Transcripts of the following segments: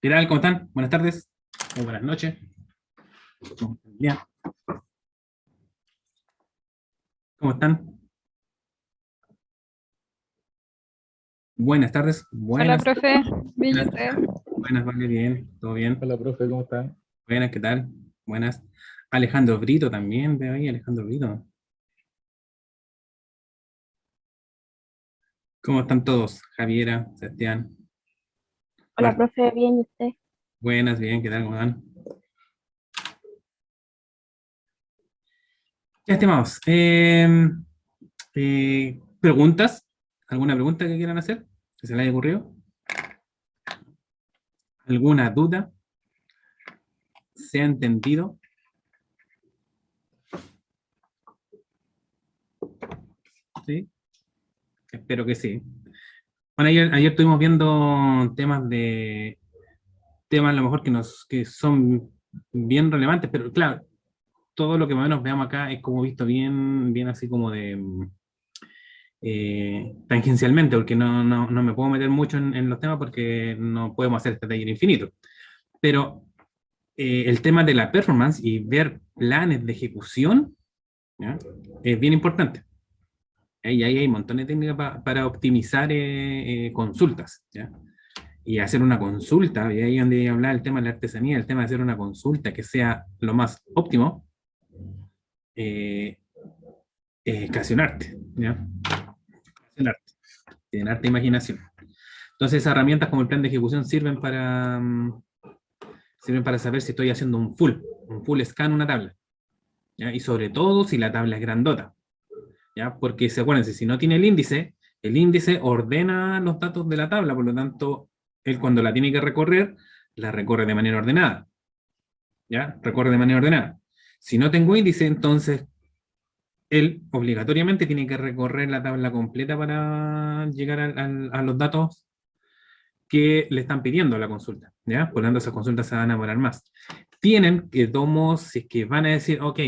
¿Qué tal? ¿Cómo están? Buenas tardes o buenas noches. ¿Cómo están? ¿Cómo están? Buenas tardes. Hola, Buenas. profe. Bien, ¿y Buenas, usted? buenas, vale, bien. ¿Todo bien? Hola, profe, ¿cómo está? Buenas, ¿qué tal? Buenas. Alejandro Brito también, veo ahí, Alejandro Brito. ¿Cómo están todos? Javiera, Sebastián, Hola, Marta. profe, bien, ¿y usted? Buenas, bien, ¿qué tal? ¿Cómo van? Ya, estimados. ¿Preguntas? ¿Alguna pregunta que quieran hacer? ¿Que se les haya ocurrido? ¿Alguna duda? ¿Se ha entendido? ¿Sí? Espero que sí. Bueno, ayer estuvimos viendo temas a lo mejor que son bien relevantes, pero claro, todo lo que más o menos veamos acá es como visto bien así como tangencialmente, porque no me puedo meter mucho en los temas porque no podemos hacer este taller infinito. Pero el tema de la performance y ver planes de ejecución, ¿ya? Es bien importante. Ahí hay montones de técnicas para optimizar consultas, ¿ya? Y hacer una consulta, y ahí donde hablaba el tema de la artesanía, el tema de hacer una consulta que sea lo más óptimo, eh, es casi un arte, ¿ya? Casi un arte, tienen arte e imaginación. Entonces esas herramientas como el plan de ejecución sirven para saber si estoy haciendo un full scan, una tabla, ¿ya? Y sobre todo si la tabla es grandota, ¿ya? Porque acuérdense, si no tiene el índice ordena los datos de la tabla, por lo tanto, él cuando la tiene que recorrer, la recorre de manera ordenada. ¿Ya? Recorre de manera ordenada. Si no tengo índice, entonces él obligatoriamente tiene que recorrer la tabla completa para llegar a los datos que le están pidiendo a la consulta. ¿Ya? Por lo tanto, esas consultas se van a demorar más. Tienen que si es que van a decir, ok,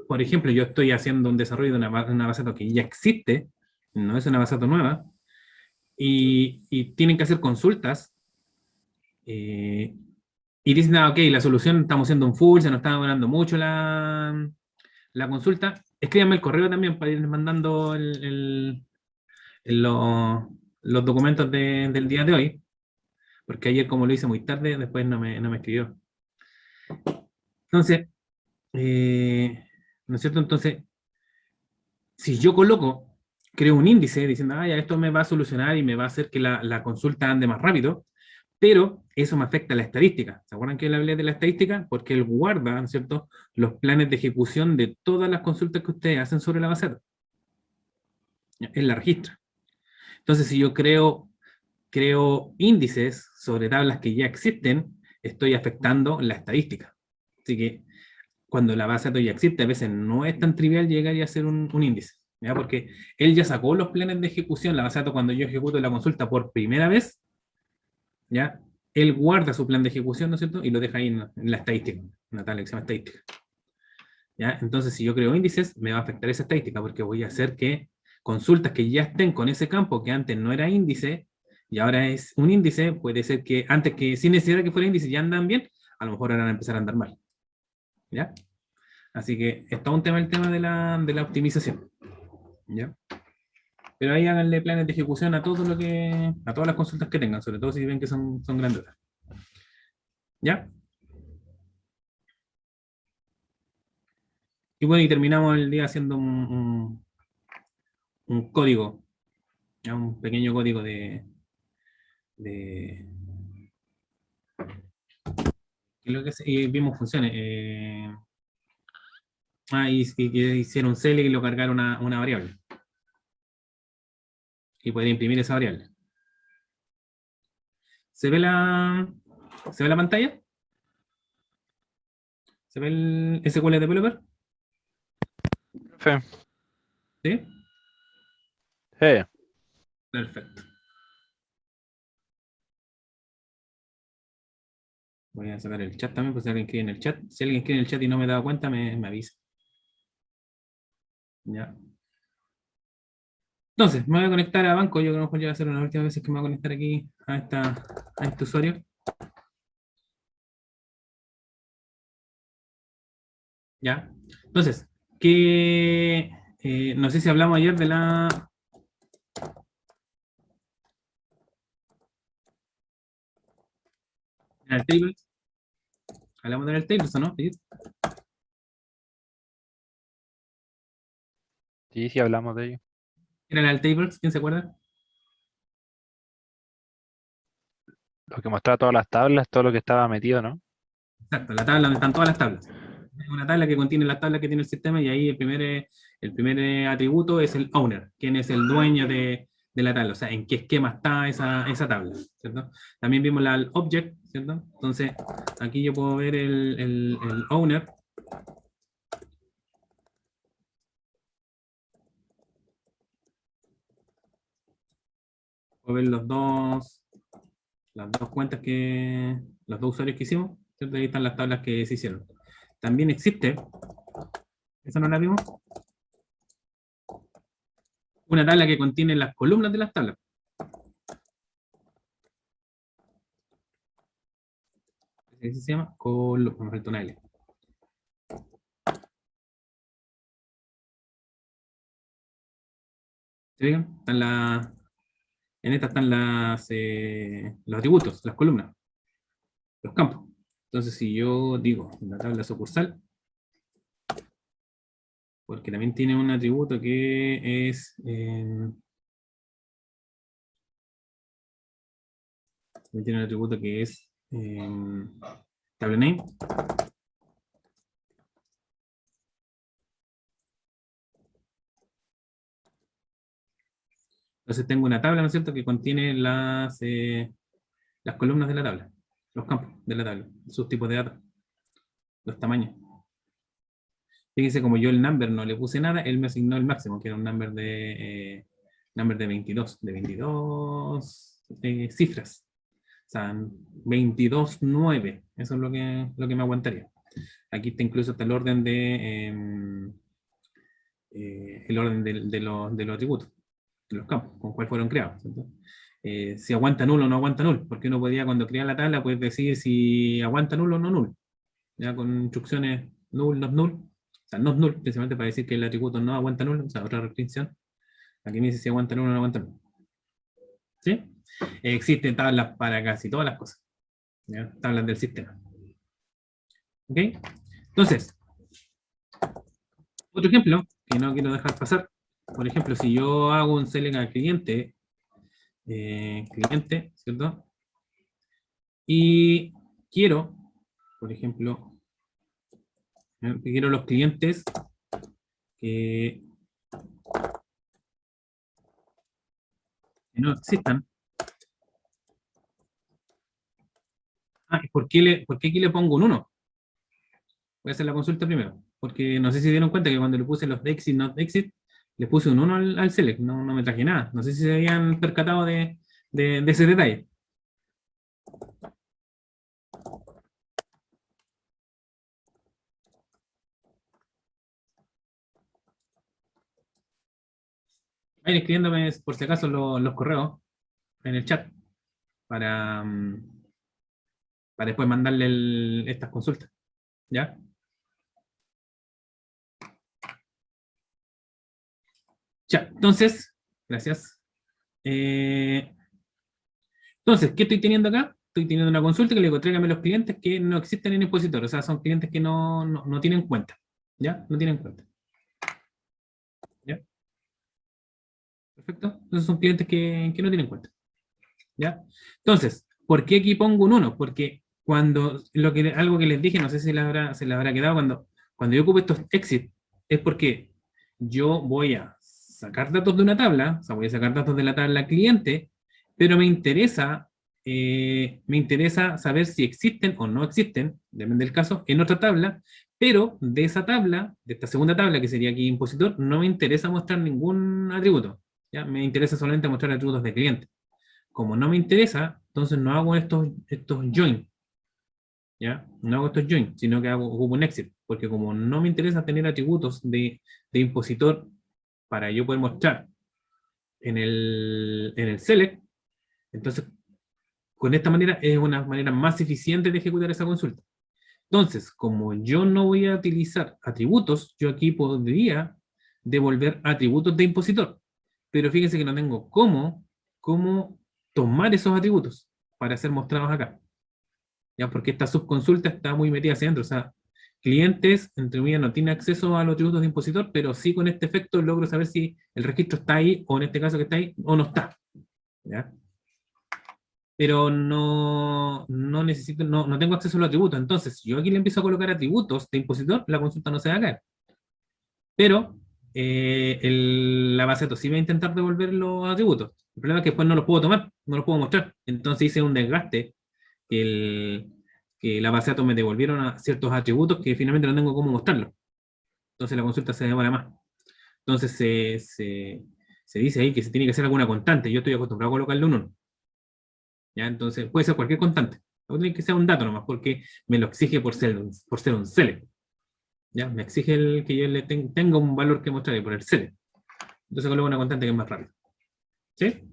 por ejemplo, yo estoy haciendo un desarrollo de una base de datos que ya existe, no es una base de datos nueva, y tienen que hacer consultas, eh, y dicen, ok, la solución estamos haciendo un full, se nos está demorando mucho la consulta, escríbanme el correo también para ir mandando los documentos del día de hoy, porque ayer como lo hice muy tarde, después no me escribió. Entonces, ¿no es cierto? Entonces, si yo creo un índice diciendo, ya esto me va a solucionar y me va a hacer que la consulta ande más rápido, pero eso me afecta a la estadística. ¿Se acuerdan que le hablé de la estadística? Porque él guarda, ¿no es cierto?, los planes de ejecución de todas las consultas que ustedes hacen sobre la base de datos. Él la registra. Entonces, si yo creo índices sobre tablas que ya existen, estoy afectando la estadística. Así que cuando la base de datos ya existe, a veces no es tan trivial llegar y hacer un índice. ¿Ya? Porque él ya sacó los planes de ejecución, la base de datos cuando yo ejecuto la consulta por primera vez, ¿ya? Él guarda su plan de ejecución, ¿no es cierto? Y lo deja ahí en la estadística, una tabla que se llama estadística. ¿Ya? Entonces, si yo creo índices, me va a afectar esa estadística, porque voy a hacer que consultas que ya estén con ese campo, que antes no era índice, y ahora es un índice, puede ser que antes que sin necesidad de que fuera índice ya andan bien, a lo mejor ahora van a empezar a andar mal. ¿Ya? Así que es todo un tema el tema de la optimización. ¿Ya? Pero ahí háganle planes de ejecución a todas las consultas que tengan, sobre todo si ven que son grandes. ¿Ya? Y bueno, y terminamos el día haciendo un código, ¿ya? Un pequeño código de y vimos funciones. Y que hicieron un select y lo cargaron una variable. Y poder imprimir esa variable. ¿Se ve ¿se ve la pantalla? ¿Se ve el SQL Developer? Profe, ¿Sí? hey, Perfecto. Voy a sacar el chat también, pues si alguien escribe en el chat. Si alguien escribe en el chat y no me he dado cuenta, me avisa. Ya. Entonces, me voy a conectar a banco. Yo creo que ya va a ser una de las últimas veces que me voy a conectar aquí a este usuario. ¿Ya? Entonces, no sé si hablamos ayer de la... General Tables. Hablamos de General Tables, ¿o no? ¿Sí? Sí, sí, hablamos de ello. General Tables, ¿quién se acuerda? Lo que mostraba todas las tablas, todo lo que estaba metido, ¿no? Exacto, la tabla donde están todas las tablas. Es una tabla que contiene las tablas que tiene el sistema y ahí el primer atributo es el owner, quien es el dueño de la tabla, o sea, en qué esquema está esa tabla, ¿cierto? También vimos el object, ¿cierto? Entonces, aquí yo puedo ver el owner. Puedo ver las dos cuentas los dos usuarios que hicimos, ¿cierto? Ahí están las tablas que se hicieron. También existe, ¿esa no la vimos? Una tabla que contiene las columnas de las tablas. Así se llama, me falta una L. ¿Se fijan? En esta están los atributos, las columnas, los campos. Entonces, si yo digo la tabla sucursal, porque también tiene un atributo que es... también tiene un atributo que es tabla name. Entonces tengo una tabla, ¿no es cierto?, que contiene las columnas de la tabla, los campos de la tabla, sus tipos de datos, los tamaños. Fíjense, como yo el number no le puse nada, él me asignó el máximo, que era un number de 22 cifras. O sea, 22.9. Eso es lo que me aguantaría. Aquí está incluso hasta el orden de los atributos, de los campos, con cuál fueron creados. Si aguanta null o no aguanta null, porque uno podía, cuando crea la tabla, pues decir si aguanta null o no null, ya con instrucciones null, not null, o sea, not null, principalmente para decir que el atributo no aguanta null, o sea, otra restricción. Aquí me dice si aguanta null o no aguanta null. ¿Sí? Existen tablas para casi todas las cosas, ¿ya? Tablas del sistema. ¿Ok? Entonces, otro ejemplo que no quiero dejar pasar, por ejemplo, si yo hago un select al cliente, ¿cierto? Y quiero, por ejemplo, quiero los clientes que no existan. ¿Por qué aquí le pongo un 1? Voy a hacer la consulta primero, porque no sé si dieron cuenta que cuando le puse los de exit, not exit, le puse un 1 al select, no me traje nada. No sé si se habían percatado de ese detalle. Vayan escribiéndome, por si acaso, los correos en el chat para, para después mandarle estas consultas. ¿Ya? Ya, entonces, gracias. Entonces, ¿qué estoy teniendo acá? Estoy teniendo una consulta que le digo, tráigame los clientes que no existen en el expositor, o sea, son clientes que no tienen cuenta. ¿Ya? No tienen cuenta. ¿Ya? Perfecto. Entonces son clientes que no tienen cuenta. ¿Ya? Entonces, ¿por qué aquí pongo un 1? Porque algo que les dije, no sé si se le habrá quedado, cuando yo ocupo estos exit, es porque yo voy a sacar datos de una tabla, o sea, voy a sacar datos de la tabla cliente, pero me interesa saber si existen o no existen, depende del caso, en otra tabla, pero de esa tabla, de esta segunda tabla que sería aquí impositor, no me interesa mostrar ningún atributo, ¿ya? Me interesa solamente mostrar atributos de cliente. Como no me interesa, entonces no hago estos join, ¿ya? No hago estos join, sino que ocupo un exit, porque como no me interesa tener atributos de impositor para yo poder mostrar en el select, entonces con esta manera es una manera más eficiente de ejecutar esa consulta. Entonces, como yo no voy a utilizar atributos, yo aquí podría devolver atributos de impositor. Pero fíjense que no tengo cómo tomar esos atributos para ser mostrados acá. ¿Ya? Porque esta subconsulta está muy metida hacia adentro. O sea, clientes, entre comillas, no tiene acceso a los atributos de impositor, pero sí con este efecto logro saber si el registro está ahí, o en este caso que está ahí, o no está. ¿Ya? Pero no necesito, no tengo acceso a los atributos. Entonces, si yo aquí le empiezo a colocar atributos de impositor, la consulta no se va a caer. Pero la base de datos sí va a intentar devolver los atributos. El problema es que después no los puedo tomar, no los puedo mostrar. Entonces hice un desgaste que, que la base de datos me devolvieron a ciertos atributos que finalmente no tengo cómo mostrarlos. Entonces la consulta se demora más. Entonces se dice ahí que se tiene que hacer alguna constante. Yo estoy acostumbrado a colocarle un 1. ¿Ya? Entonces puede ser cualquier constante. No tiene que ser un dato nomás, porque me lo exige por ser un select. ¿Ya? Me exige que yo le tenga un valor que mostrarle por el select. Entonces coloco una constante que es más rápida. ¿Sí?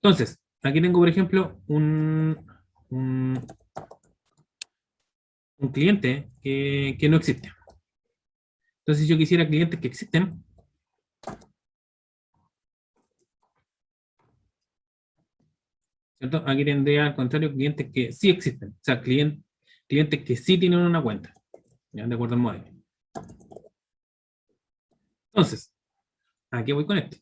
Entonces, aquí tengo, por ejemplo, un, un cliente que no existe. Entonces, si yo quisiera clientes que existen, ¿cierto? Aquí tendría al contrario clientes que sí existen. O sea, clientes que sí tienen una cuenta. ¿Ya? De acuerdo al modelo. Entonces, ¿a qué voy con esto?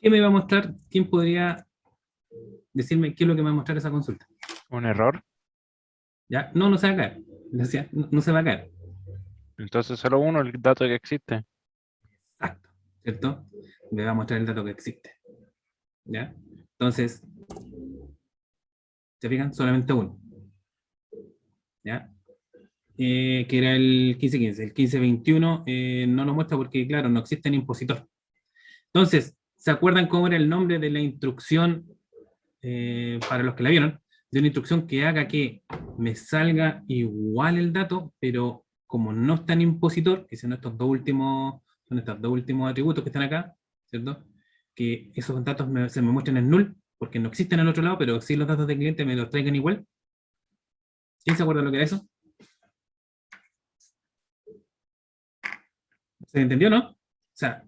¿Qué me va a mostrar? ¿Quién podría decirme qué es lo que me va a mostrar esa consulta? Un error. ¿Ya? No se va a caer. Decía, no se va a caer. Entonces solo uno, el dato que existe. Exacto. ¿Cierto? Me va a mostrar el dato que existe. ¿Ya? Entonces, ¿se fijan? Solamente uno. ¿Ya? Que era el 1515. El 1521 no lo muestra porque, claro, no existe en impositor. Entonces, ¿se acuerdan cómo era el nombre de la instrucción, para los que la vieron? De una instrucción que haga que me salga igual el dato, pero como no está en impositor, que son estos dos últimos atributos que están acá, ¿cierto? Que esos datos se me muestren en null, porque no existen al otro lado, pero sí los datos del cliente me los traigan igual. ¿Quién se acuerda de lo que era eso? ¿Se entendió, no? O sea,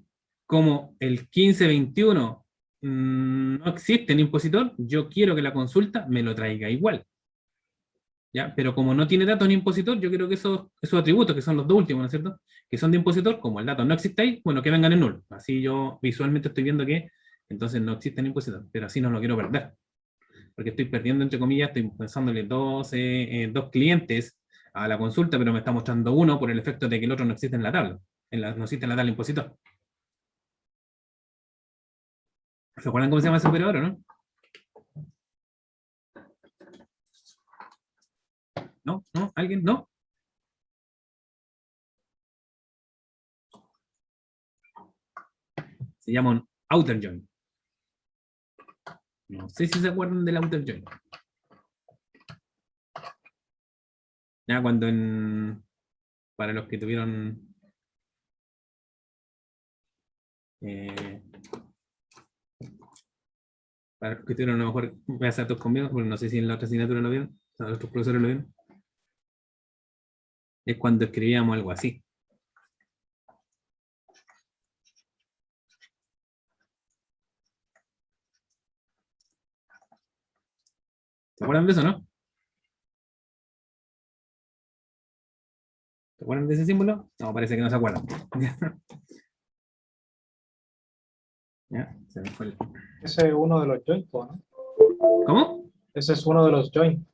como el 1521 no existe en impositor, yo quiero que la consulta me lo traiga igual. ¿Ya? Pero como no tiene datos en impositor, yo quiero que esos atributos, que son los dos últimos, ¿no es cierto? Que son de impositor, como el dato no existe ahí, bueno, que vengan en null. Así yo visualmente estoy viendo que entonces no existe en impositor, pero así no lo quiero perder. Porque estoy perdiendo, entre comillas, estoy pensándole dos clientes a la consulta, pero me está mostrando uno por el efecto de que el otro no existe en la tabla. No existe en la tabla impositor. ¿Se acuerdan cómo se llama ese operador, o no? ¿No? ¿No? ¿Alguien? ¿No? Se llama un outer join. No sé si se acuerdan del outer join. Ya cuando para los que tuvieron eh, para los que tuvieron a lo mejor bases datos conmigo, porque no sé si en la otra asignatura lo vieron, o sea, los otros profesores lo vieron, es cuando escribíamos algo así. ¿Se acuerdan de eso, no? ¿Se acuerdan de ese símbolo? No, parece que no se acuerdan. Ya, se me fue Ese es uno de los joints, ¿no? ¿Cómo? Ese es uno de los joints.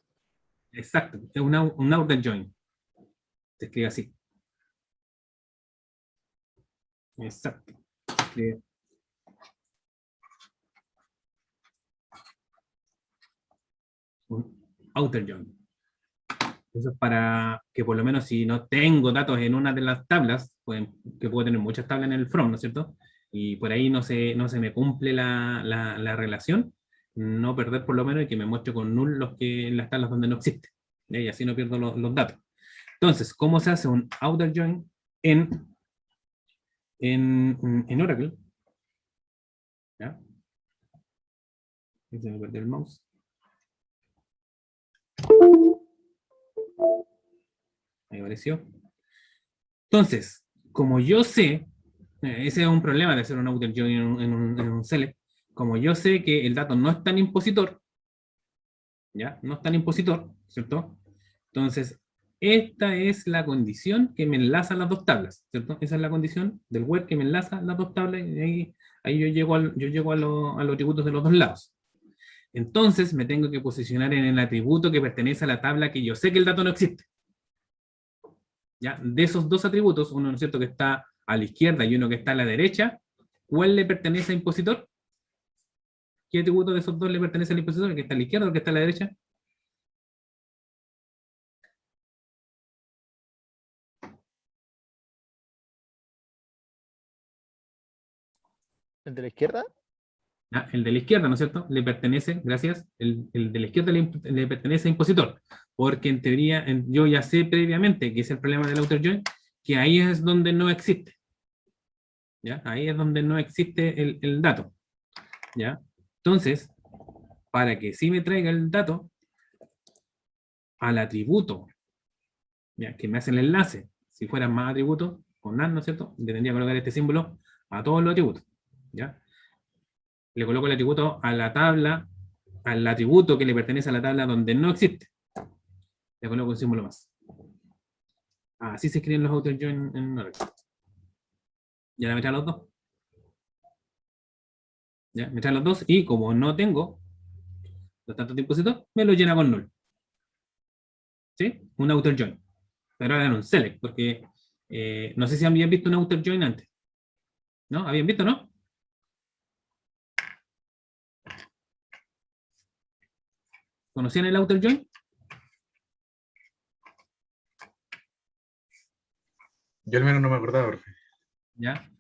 Exacto, es un outer join. Se escribe así. Exacto. Eh, un outer join. Eso es para que por lo menos si no tengo datos en una de las tablas, que puedo tener muchas tablas en el from, ¿no es cierto? Y por ahí no se me cumple la relación, no perder por lo menos y que me muestre con null las tablas donde no existe. ¿Ya? Y así no pierdo los datos. Entonces, ¿cómo se hace un outer join en Oracle? ¿Ya? Se me perdió el mouse. Ahí apareció. Entonces, como yo sé, ese es un problema de hacer un outer join en un select, como yo sé que el dato no es tan impositor, ¿ya? No es tan impositor, ¿cierto? Entonces, esta es la condición que me enlaza las dos tablas, ¿cierto? Esa es la condición del web que me enlaza las dos tablas y ahí yo llego a los atributos de los dos lados. Entonces, me tengo que posicionar en el atributo que pertenece a la tabla que yo sé que el dato no existe. ¿Ya? De esos dos atributos, uno, ¿no es cierto?, que está a la izquierda y uno que está a la derecha, ¿cuál le pertenece a impositor? ¿Qué atributo de esos dos le pertenece al impositor? ¿El que está a la izquierda o el que está a la derecha? ¿El de la izquierda? ¿Ya? El de la izquierda, ¿no es cierto? Le pertenece, gracias, el de la izquierda le pertenece a impositor, porque en teoría yo ya sé previamente que es el problema del outer join, que ahí es donde no existe. ¿Ya? Ahí es donde no existe el dato. ¿Ya? Entonces, para que sí me traiga el dato al atributo, ¿ya?, que me hace el enlace, si fueran más atributos, con NAND, ¿no es cierto?, le tendría que colocar este símbolo a todos los atributos. ¿Ya? Le coloco el atributo a la tabla, al atributo que le pertenece a la tabla donde no existe. Le coloco un símbolo más. Así se escriben los outer join en Oracle. Ya me trae los dos. Ya, me trae los dos y como no tengo los datos de impositor, me lo llena con null. ¿Sí? Un outer join. Pero ahora en un select, porque no sé si habían visto un outer join antes. ¿No? ¿Habían visto, no? ¿Conocían el outer join? Yo al menos no me acordaba, profe. ¿Ya?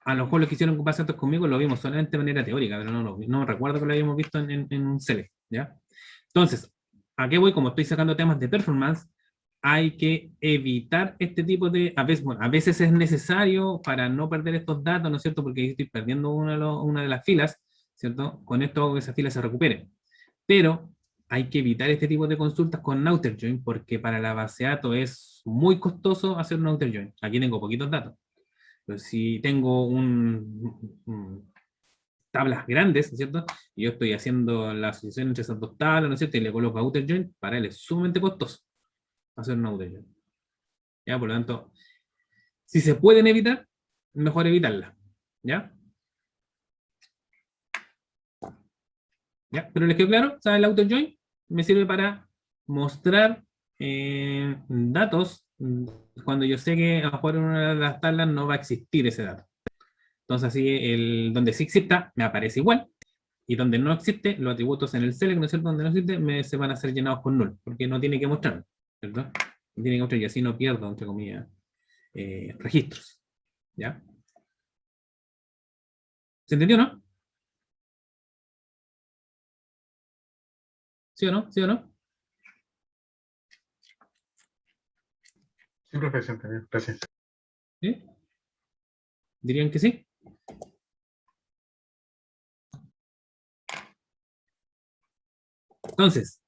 A lo mejor los que hicieron pasantes conmigo lo vimos solamente de manera teórica, pero no recuerdo que lo habíamos visto en un select. ¿Ya? Entonces, ¿a qué voy? Como estoy sacando temas de performance, hay que evitar este tipo de... A veces es necesario para no perder estos datos, ¿no es cierto? Porque estoy perdiendo una de las filas, ¿cierto? Con esto hago que esa fila se recupere. Pero hay que evitar este tipo de consultas con outer join porque para la base de datos es muy costoso hacer un outer join. Aquí tengo poquitos datos. Pero si tengo tablas grandes, ¿no es cierto? Y yo estoy haciendo la asociación entre esas dos tablas, ¿no es cierto? Y le coloco outer join, para él es sumamente costoso hacer un outer join. ¿Ya? Por lo tanto, si se pueden evitar, mejor evitarla. ¿Ya? ¿Ya? Pero les quedó claro, ¿saben? El outer join me sirve para mostrar datos cuando yo sé que a lo mejor en una de las tablas no va a existir ese dato. Entonces, así, donde sí exista, me aparece igual, y donde no existe, los atributos en el select, ¿no es cierto? Donde no existe, se van a ser llenados con null, porque no tiene que mostrar, ¿cierto? No tiene que mostrar, y así no pierdo, entre comillas, registros. ¿Ya? ¿Se entendió, no? ¿Sí o no? ¿Sí o no? Sí, profe, se entendió. Gracias. ¿Sí? ¿Dirían que sí? Entonces,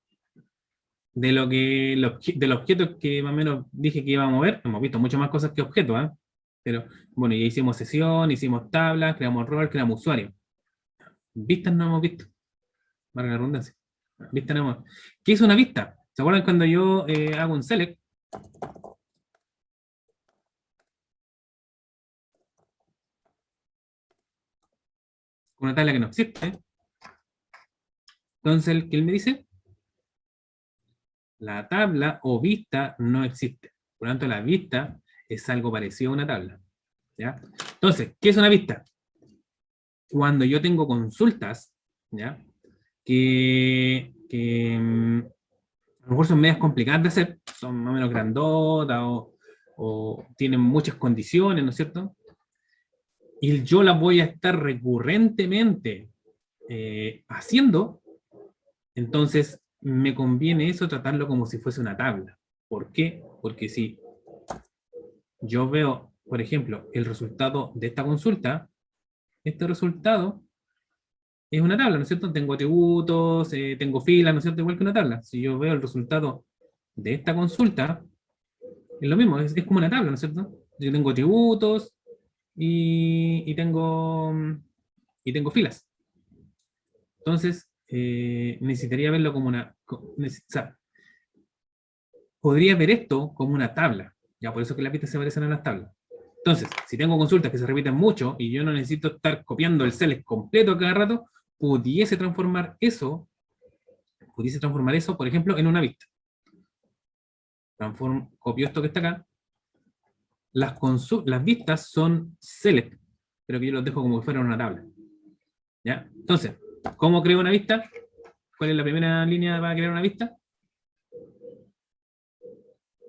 del objeto que más o menos dije que iba a mover, hemos visto muchas más cosas que objetos, ¿eh? Pero, bueno, ya hicimos sesión, hicimos tablas, creamos rol, creamos usuario. Vistas no hemos visto. Marca la redundancia. Vista no hemos. ¿Qué es una vista? ¿Se acuerdan cuando yo hago un select? Una tabla que no existe. Entonces, ¿qué él me dice? La tabla o vista no existe. Por lo tanto, la vista es algo parecido a una tabla. ¿Ya? Entonces, ¿qué es una vista? Cuando yo tengo consultas, ¿ya? A lo mejor son medias complicadas de hacer, son más o menos grandotas o tienen muchas condiciones, ¿no es cierto? Y yo las voy a estar recurrentemente haciendo, entonces me conviene eso tratarlo como si fuese una tabla. ¿Por qué? Porque si yo veo, por ejemplo, el resultado de esta consulta, este resultado es una tabla, ¿no es cierto? Tengo atributos, tengo filas, ¿no es cierto? Igual que una tabla. Si yo veo el resultado de esta consulta, es lo mismo, es como una tabla, ¿no es cierto? Yo tengo atributos y tengo filas. Entonces, necesitaría verlo como o sea, podría ver esto como una tabla. Ya por eso que las pistas se parecen a las tablas. Entonces, si tengo consultas que se repiten mucho y yo no necesito estar copiando el select completo a cada rato, pudiese transformar eso, por ejemplo, en una vista. Copio esto que está acá. Las vistas son select, pero que yo los dejo como si fueran una tabla. ¿Ya? Entonces, ¿cómo creo una vista? ¿Cuál es la primera línea para crear una vista?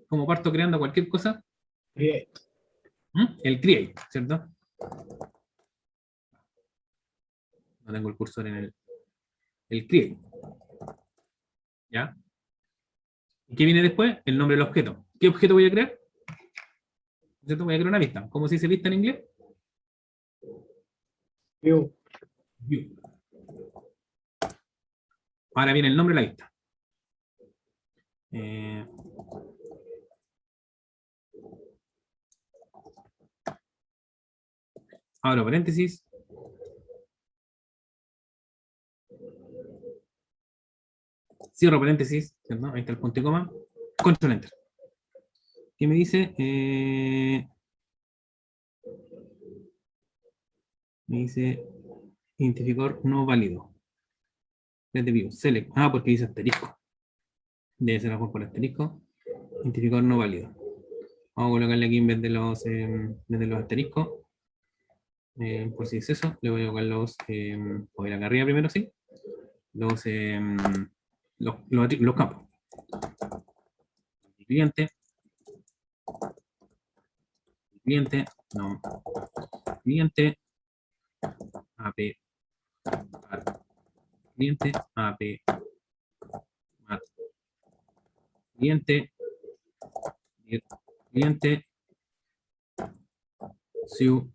¿Cómo parto creando cualquier cosa? Create. El create, ¿cierto? No tengo el cursor en el create. ¿Ya? ¿Y qué viene después? El nombre del objeto. ¿Qué objeto voy a crear? ¿Cierto? Voy a crear una vista. ¿Cómo se dice vista en inglés? View. View. Ahora viene el nombre de la vista. Abro paréntesis. Cierro paréntesis. ¿Cierto? Ahí está el punto y coma. Control Enter. ¿Qué me dice? Me dice identificador no válido. Desde view. Select. Ah, porque dice asterisco. Debe ser mejor por asterisco. Identificador no válido. Vamos a colocarle aquí en vez de los asteriscos. Por si es eso, le voy a colocar voy a ir acá arriba primero, sí. Los campos. Cliente. Cliente. No. Cliente. AP. Cliente. AP. Mat. Cliente. Cliente. Siu.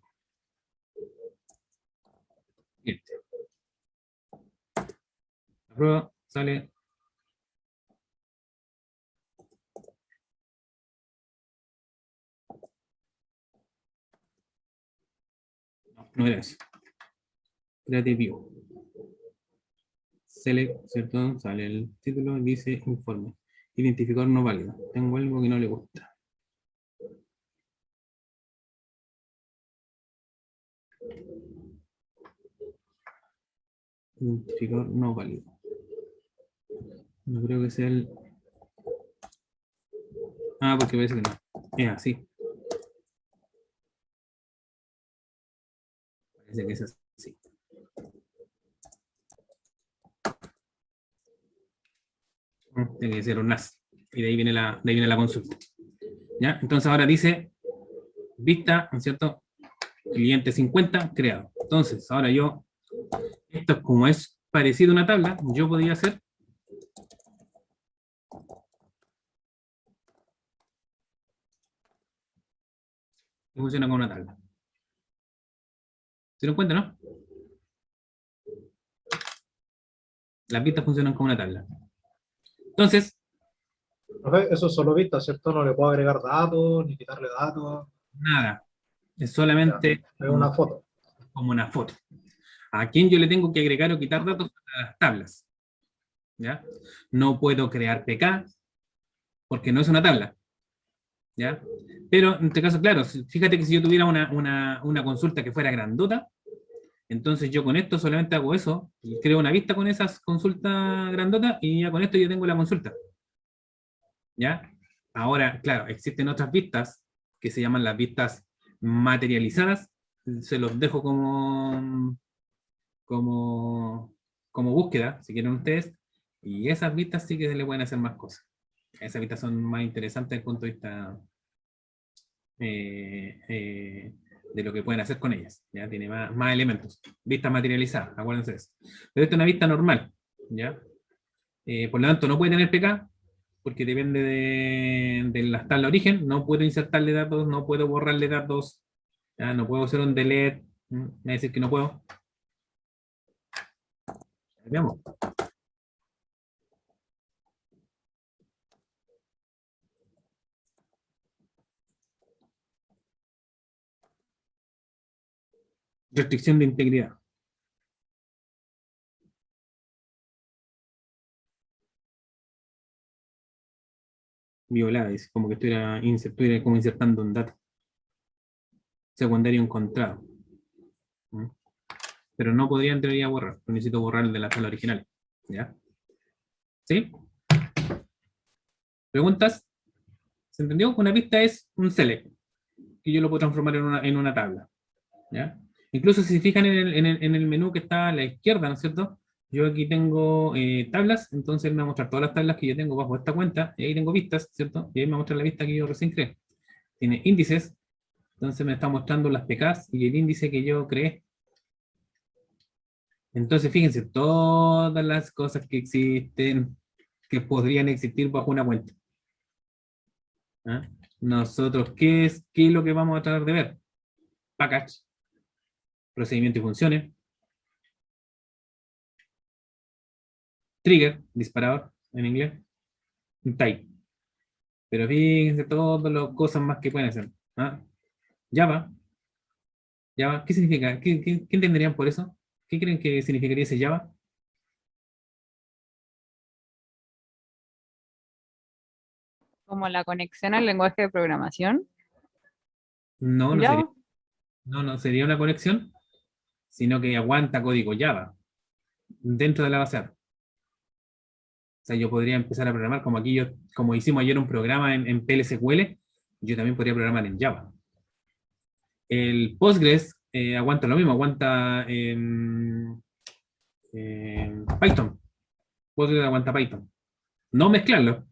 Cliente. La prueba sale. No era eso. Create view. Select, ¿cierto? Sale el título y dice informe. Identificador no válido. Tengo algo que no le gusta. Identificador no válido. No creo que sea el... Ah, porque parece que no. Es así. Parece que es así. Tiene que ser un NAS. Y de ahí viene la consulta. ¿Ya? Entonces ahora dice vista, ¿no es cierto? Cliente 50 creado. Entonces, ahora esto como es parecido a una tabla, yo podría hacer que funciona como una tabla. ¿Se dan cuenta, no? Las vistas funcionan como una tabla. Entonces, Profe, eso es solo vista, ¿cierto? No le puedo agregar datos, ni quitarle datos. nada. Es Ya, solamente es una foto. como una foto. ¿A quién yo le tengo que agregar o quitar datos? A las tablas. ¿Ya? No puedo crear PK porque no es una tabla. ¿Ya? Pero en este caso, claro, fíjate que si yo tuviera una consulta que fuera grandota, entonces yo con esto solamente hago eso, y creo una vista con esas consultas grandotas y ya con esto yo tengo la consulta. ¿Ya? Ahora, claro, existen otras vistas que se llaman las vistas materializadas, se los dejo como búsqueda, si quieren ustedes, y esas vistas sí que se le pueden hacer más cosas. Esas vistas son más interesantes desde el punto de vista de lo que pueden hacer con ellas, ¿ya? Tiene más elementos. Vista materializada, acuérdense de eso. Pero esta es una vista normal, ¿ya? Por lo tanto, no puede tener PK, porque depende de las tablas de origen. No puedo insertarle datos, no puedo borrarle datos, ¿ya? No puedo hacer un delete, me va a decir que no puedo. Veamos. Restricción de integridad. Violada, es como que estuviera como insertando un dato. Secundario encontrado. ¿Mm? Pero no podría en teoría borrar, necesito borrar el de la tabla original. ¿Ya? ¿Sí? ¿Preguntas? ¿Se entendió? Una pista es un select, que yo lo puedo transformar en una tabla. ¿Ya? Incluso si se fijan en el menú que está a la izquierda, ¿no es cierto? Yo aquí tengo tablas, entonces me va a mostrar todas las tablas que yo tengo bajo esta cuenta, y ahí tengo vistas, ¿cierto? Y ahí me va a mostrar la vista que yo recién creé. Tiene índices, entonces me está mostrando las PKs y el índice que yo creé. Entonces fíjense, todas las cosas que existen, que podrían existir bajo una cuenta. ¿Ah? Nosotros, ¿qué es lo que vamos a tratar de ver? Package, procedimiento y funciones, trigger, disparador en inglés, type. Pero fíjense todas las cosas más que pueden hacer. ¿Ah? Java, ¿qué significa? ¿Qué entenderían por eso? ¿Qué creen que significaría ese Java? Como la conexión al lenguaje de programación. No, no sería, Java. no sería una conexión, sino que aguanta código Java dentro de la base de datos. O sea, yo podría empezar a programar como aquí como hicimos ayer un programa en PLSQL, yo también podría programar en Java. El Postgres aguanta lo mismo, aguanta Python. Postgres aguanta Python. No mezclarlo,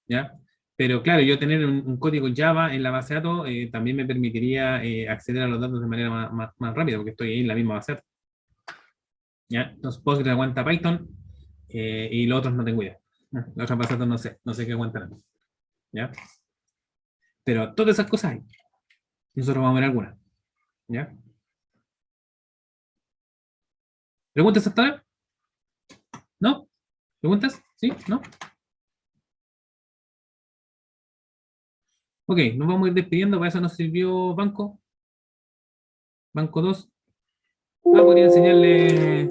¿ya? Pero claro, yo tener un código Java en la base de datos también me permitiría acceder a los datos de manera más rápida, porque estoy ahí en la misma base de datos. ¿Ya? Entonces Postgres aguanta Python y los otros no tengo idea. Las otras bases de datos no sé qué aguantarán. ¿Ya? Pero todas esas cosas hay. Nosotros vamos a ver algunas. ¿Ya? ¿Preguntas hasta ahora? ¿No? ¿Preguntas? ¿Sí? ¿No? Ok, nos vamos a ir despidiendo. Para eso nos sirvió Banco. Banco 2. Podría enseñarle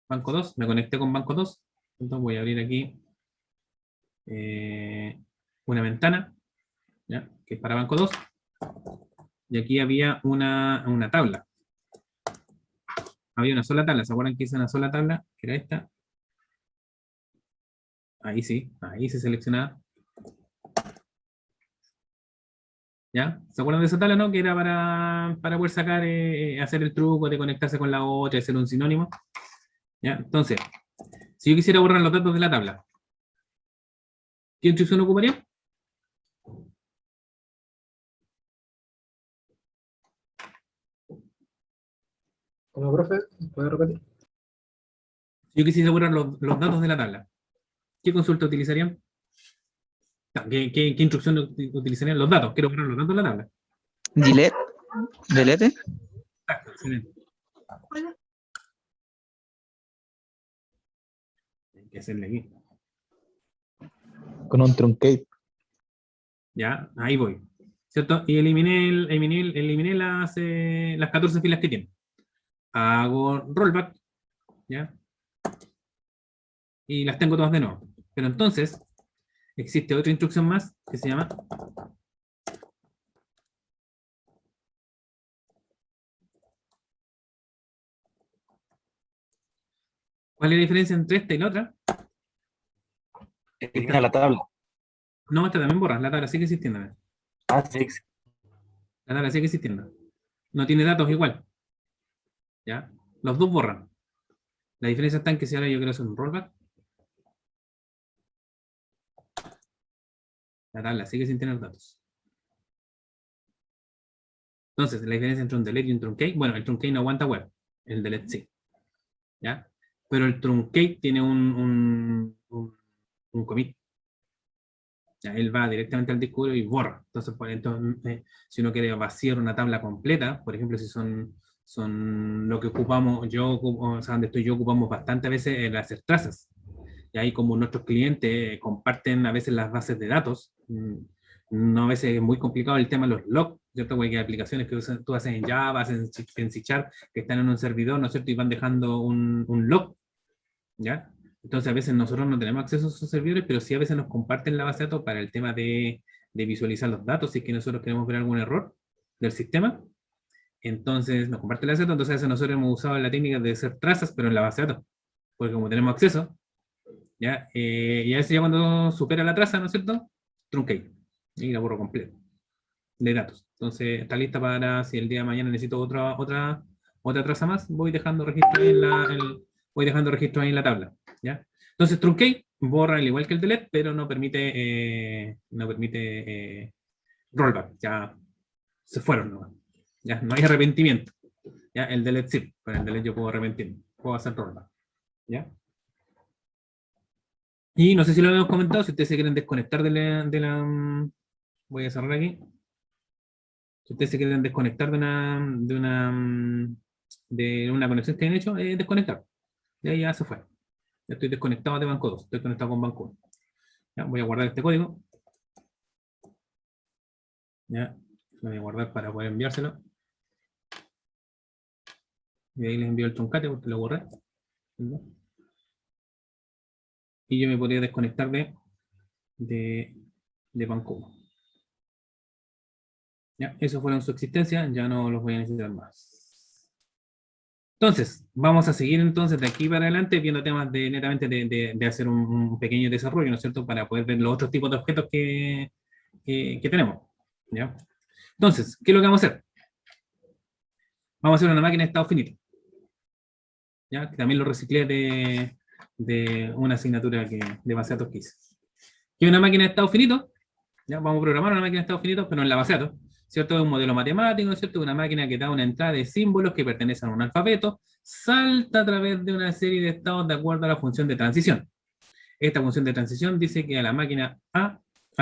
Banco 2. Me conecté con Banco 2. Entonces voy a abrir aquí una ventana, ¿ya? Que es para Banco 2. Y aquí había una tabla. Había una sola tabla. ¿Se acuerdan que hice una sola tabla? Que era esta. Ahí sí, ahí se seleccionaba. ¿Ya? ¿Se acuerdan de esa tabla, no? Que era para poder sacar, hacer el truco de conectarse con la otra y hacer un sinónimo. ¿Ya? Entonces, si yo quisiera borrar los datos de la tabla, ¿qué instrucción ocuparía? ¿Cómo, profe? ¿Puede repetir? Si yo quisiera borrar los datos de la tabla, ¿qué consulta utilizarían? ¿Qué instrucción utilizarían? Los datos. Quiero borrar los datos de la tabla. Delete. Delete. Exacto, excelente. Hay que hacerle aquí. Con un truncate. Ya, ahí voy. ¿Cierto? Y eliminé las 14 filas que tiene. Hago rollback, ¿ya? Y las tengo todas de nuevo. Pero entonces, existe otra instrucción más que se llama ¿cuál es la diferencia entre esta y la otra? Está en la tabla. No, esta también borra, la tabla sigue existiendo. Ah, sí. La tabla sigue existiendo. No tiene datos igual. ¿Ya? Los dos borran. La diferencia está en que si ahora yo quiero hacer un rollback, la tabla sigue sin tener datos. Entonces, la diferencia entre un delete y un truncate, bueno, el truncate no aguanta web, el delete sí. ¿Ya? Pero el truncate tiene un commit. Ya, él va directamente al disco duro y borra. Entonces, si uno quiere vaciar una tabla completa, por ejemplo, si son lo que ocupamos, o sea, donde estoy yo, ocupamos bastante a veces el hacer trazas. Y ahí como nuestros clientes comparten a veces las bases de datos, no, a veces es muy complicado el tema de los logs, ¿cierto? Porque hay aplicaciones que tú haces en Java, haces en C# que están en un servidor, ¿no es cierto? Y van dejando un log, ¿ya? Entonces a veces nosotros no tenemos acceso a esos servidores, pero sí a veces nos comparten la base de datos para el tema de visualizar los datos, si es que nosotros queremos ver algún error del sistema. Entonces nos comparten la base de datos, entonces a veces nosotros hemos usado la técnica de hacer trazas, pero en la base de datos, porque como tenemos acceso, ¿ya? Y a veces ya cuando supera la traza, ¿no es cierto? Truncate, y la borro completo de datos. Entonces está lista para si el día de mañana necesito otra traza más, voy dejando registro ahí en la tabla, ¿ya? Entonces truncate borra al igual que el delete, pero no permite rollback, ya se fueron, ¿no? Ya no hay arrepentimiento, ya el delete sí, con el delete yo puedo arrepentirme, puedo hacer rollback, ¿ya? Y no sé si lo habíamos comentado, si ustedes se quieren desconectar voy a cerrar aquí. Si ustedes se quieren desconectar de una conexión que han hecho, desconectar. Y ahí ya se fue. Ya estoy desconectado de Banco 2, estoy conectado con Banco 1. Ya, voy a guardar este código. Ya, lo voy a guardar para poder enviárselo. Y ahí les envío el truncate porque lo borré. ¿No? Y yo me podría desconectar de Banco 1. Ya, eso fueron su existencia, ya no los voy a necesitar más. Entonces, vamos a seguir entonces de aquí para adelante viendo temas netamente de hacer un pequeño desarrollo, ¿no es cierto? Para poder ver los otros tipos de objetos que tenemos, ¿ya? Entonces, ¿qué es lo que vamos a hacer? Vamos a hacer una máquina de estado finito, ¿ya? Que también lo reciclé de una asignatura de base de datos que hice. ¿Qué es una máquina de estado finito? ¿Ya? Vamos a programar una máquina de estado finito, pero en la base de datos. ¿Cierto? Es un modelo matemático, ¿cierto? Una máquina que da una entrada de símbolos que pertenecen a un alfabeto, salta a través de una serie de estados de acuerdo a la función de transición. Esta función de transición dice que a la máquina a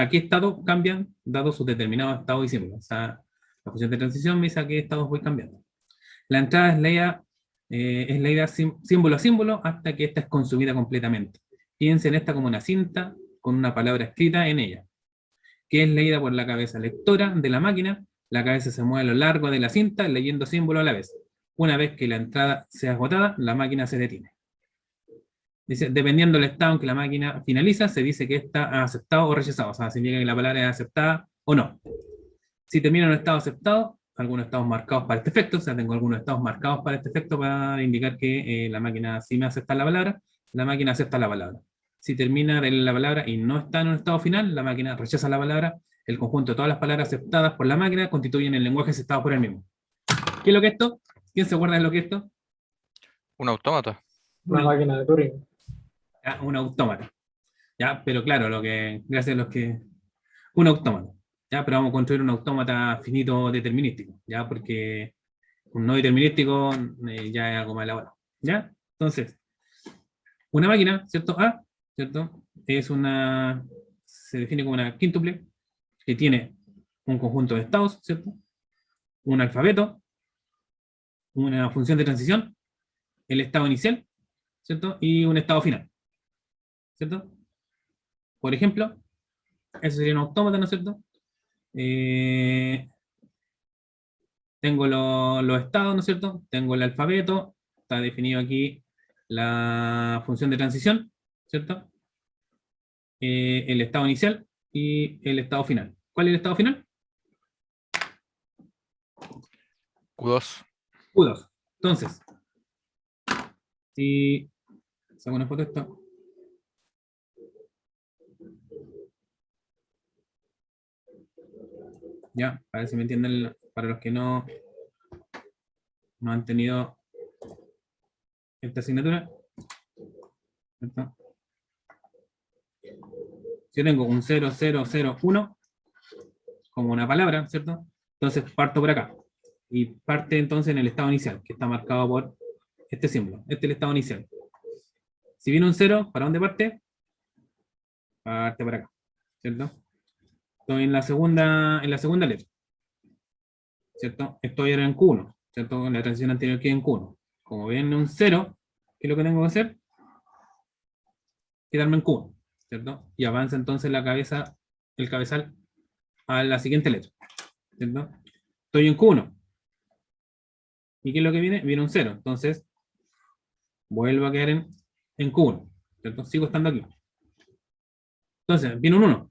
qué estado cambian dados sus determinados estados y símbolos. O sea, la función de transición me dice a qué estados voy cambiando. La entrada es leída símbolo a símbolo hasta que esta es consumida completamente. Piensen esta como una cinta con una palabra escrita en ella, que es leída por la cabeza lectora de la máquina. La cabeza se mueve a lo largo de la cinta, leyendo símbolos a la vez. Una vez que la entrada sea agotada, la máquina se detiene. Dice, dependiendo del estado en que la máquina finaliza, se dice que está aceptado o rechazado. O sea, significa que la palabra es aceptada o no. Si termina en un estado aceptado, algunos estados marcados para este efecto, o sea, tengo algunos estados marcados para este efecto para indicar que la máquina sí me acepta la palabra, la máquina acepta la palabra. Si termina la palabra y no está en un estado final, la máquina rechaza la palabra. El conjunto de todas las palabras aceptadas por la máquina constituyen el lenguaje aceptado por el mismo. ¿Qué es lo que es esto? ¿Quién se acuerda de lo que es esto? Un autómata. Una máquina de Turing. Un autómata. ¿Ya? Pero claro, gracias a los que... Un autómata. ¿Ya? Pero vamos a construir un autómata finito determinístico, ¿ya? Porque un no determinístico ya es algo más elaborado, ¿ya? Entonces, una máquina, ¿cierto? ¿Cierto? Se define como una quíntuple que tiene un conjunto de estados, ¿cierto? Un alfabeto, una función de transición, el estado inicial, ¿cierto? Y un estado final, ¿cierto? Por ejemplo, eso sería un autómata, ¿no es cierto? Tengo los estados, ¿no es cierto? Tengo el alfabeto, está definido aquí la función de transición, ¿cierto? El estado inicial y el estado final. ¿Cuál es el estado final? Q2. Q2. Entonces, si saco una foto de esto. Ya, a ver si me entienden, para los que no han tenido esta asignatura. ¿Cierto? Si yo tengo un 0, 0, 0, 1, como una palabra, ¿cierto? Entonces parto por acá. Y parte entonces en el estado inicial, que está marcado por este símbolo. Este es el estado inicial. Si viene un 0, ¿para dónde parte? Parte por acá, ¿cierto? Estoy en la segunda letra, ¿cierto? Estoy ahora en Q1, ¿cierto? En la transición anterior que en Q1. Como viene un 0, ¿qué es lo que tengo que hacer? Quedarme en Q1, ¿cierto? Y avanza entonces el cabezal a la siguiente letra, ¿cierto? Estoy en Q1. ¿Y qué es lo que viene? Viene un 0, entonces vuelvo a quedar en Q1, ¿cierto? Sigo estando aquí. Entonces, viene un 1.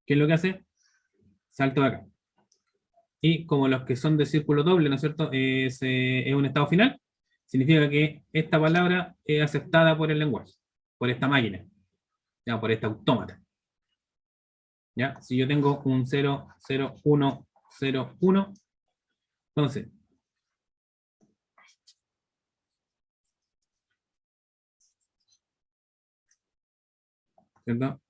¿Qué es lo que hace? Salto de acá. Y como los que son de círculo doble, ¿no es cierto? Es un estado final, significa que esta palabra es aceptada por el lenguaje, por esta máquina, ya, por este autómata. ¿Ya? Si yo tengo un 0, 0, 1, 0, 1, entonces, ¿cierto?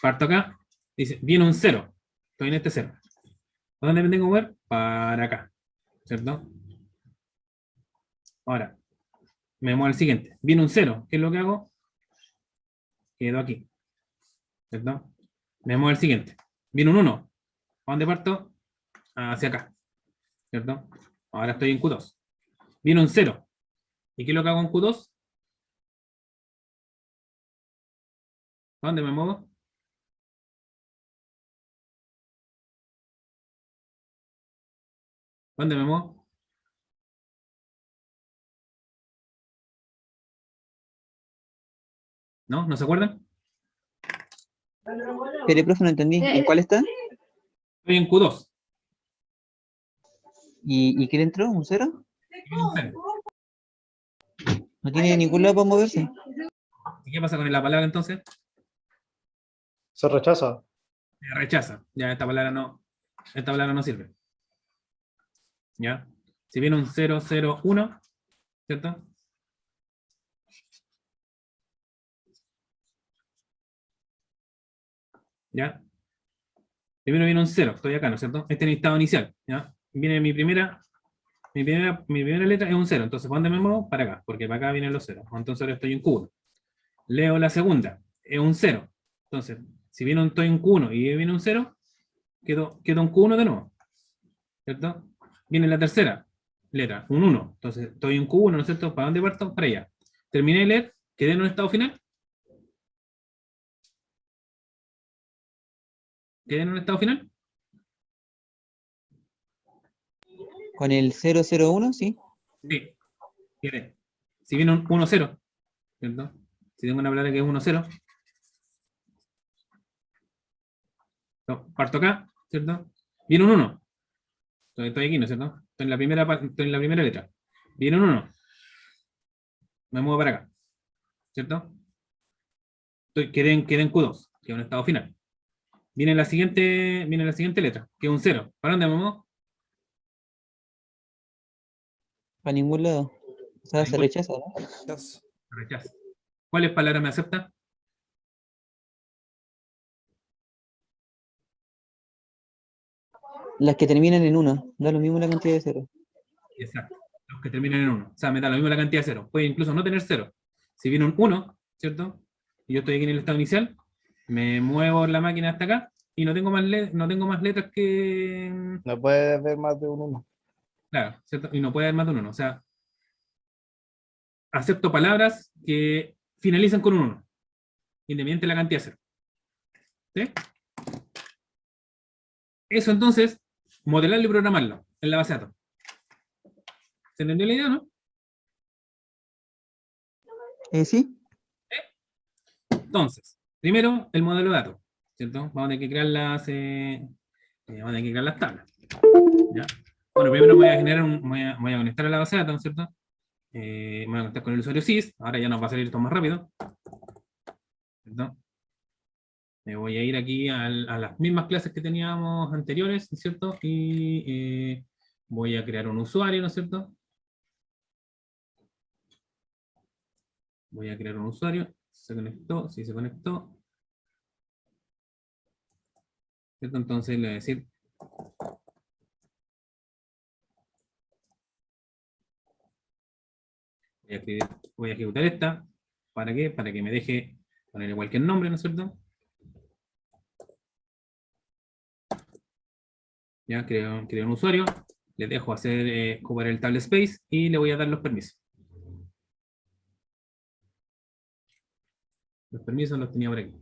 Parto acá, dice, viene un 0, estoy en este 0. ¿A dónde me tengo que mover? Para acá, ¿cierto? Ahora, me muevo al siguiente. Viene un 0, ¿qué es lo que hago? Quedo aquí, ¿cierto? Me muevo al siguiente. Viene un 1, ¿a dónde parto? Hacia acá, ¿cierto? Ahora estoy en Q2. Viene un 0. ¿Y qué es lo que hago en Q2? ¿A dónde me muevo? ¿Dónde me muevo? ¿No? ¿No se acuerdan? Pero, profe, no entendí. ¿En cuál está? Estoy en Q2. ¿Y qué le entró? ¿Un 0? Viene un 0. No tiene ningún lado para moverse. ¿Y qué pasa con la palabra entonces? Se rechaza. Se rechaza. Ya esta palabra no sirve. ¿Ya? Si viene un 0, 0, 1, ¿cierto? ¿Ya? Primero viene un 0, estoy acá, ¿no es cierto? Este es mi estado inicial, ¿ya? Viene mi primera letra es un 0, entonces ¿para dónde me muevo? Para acá, porque para acá vienen los 0. Entonces ahora estoy en Q1. Leo la segunda, es un 0. Entonces, si estoy en Q1 y viene un 0, quedo en Q1 de nuevo, ¿cierto? Viene la tercera letra, un 1. Entonces estoy en Q1, ¿no es cierto? ¿Para dónde parto? Para allá. Terminé de leer, quedé en un estado final. ¿Quedé en un estado final? Con el 001, sí. Sí, quedé. Si viene un 1-0, ¿cierto? Si tengo una palabra que es 1-0, no, parto acá, ¿cierto? Viene un 1. Estoy aquí, ¿no es cierto? Estoy en la primera letra. Viene un 1. Me muevo para acá, ¿cierto? Quedé en Q2, que es un estado final. Viene la siguiente letra, que es un 0. ¿Para dónde me muevo? Para ningún lado. O sea, se rechaza, ¿no? Rechazo. ¿Cuáles palabras me acepta? Las que terminan en 1. Da lo mismo la cantidad de 0. Exacto. Los que terminan en 1. O sea, me da lo mismo la cantidad de 0. Puede incluso no tener 0. Si viene un 1, ¿cierto? Y yo estoy aquí en el estado inicial, me muevo la máquina hasta acá y no tengo más letras que... No puede haber más de un 1. Claro, ¿cierto? Y no puede haber más de un 1. O sea, acepto palabras que finalizan con un 1, independiente de la cantidad de 0. ¿Sí? Eso entonces, modelarlo y programarlo en la base de datos. ¿Se entendió la idea, no? ¿Sí? Entonces, primero, el modelo de datos, ¿cierto? Vamos a tener que crear las tablas. ¿Ya? Bueno, primero voy a conectar a la base de datos, ¿cierto? Me voy a conectar con el usuario SYS, ahora ya nos va a salir esto más rápido, ¿cierto? Me voy a ir aquí a las mismas clases que teníamos anteriores, ¿no es cierto? Y voy a crear un usuario, ¿no es cierto? Voy a crear un usuario. Se conectó, sí se conectó. ¿Cierto? Entonces le voy a decir... Voy a ejecutar esta. ¿Para qué? Para que me deje ponerle cualquier nombre, ¿no es cierto? Ya creo un usuario. Le dejo hacer ocupar el table space y le voy a dar los permisos. Los permisos los tenía por aquí.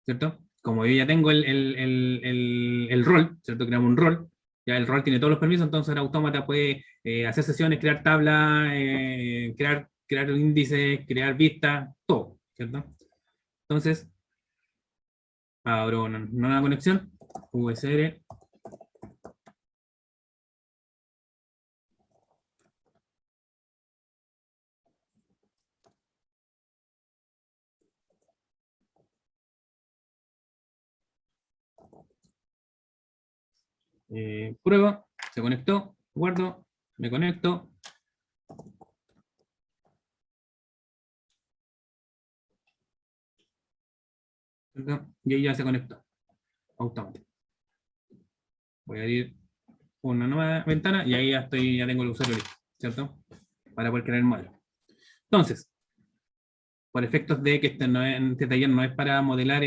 ¿Cierto? Como yo ya tengo el rol, ¿cierto? Creamos un rol, ya el rol tiene todos los permisos, entonces el autómata puede hacer sesiones, crear tablas, crear índices, crear vistas, todo, ¿cierto? Entonces, abro una nueva conexión, USR. Prueba, se conectó, guardo, me conecto. ¿Cierto? Y ahí ya se conectó, automático. Voy a abrir una nueva ventana y ahí ya tengo el usuario listo, ¿cierto? Para poder crear el modelo. Entonces, por efectos de que este taller no es para modelar,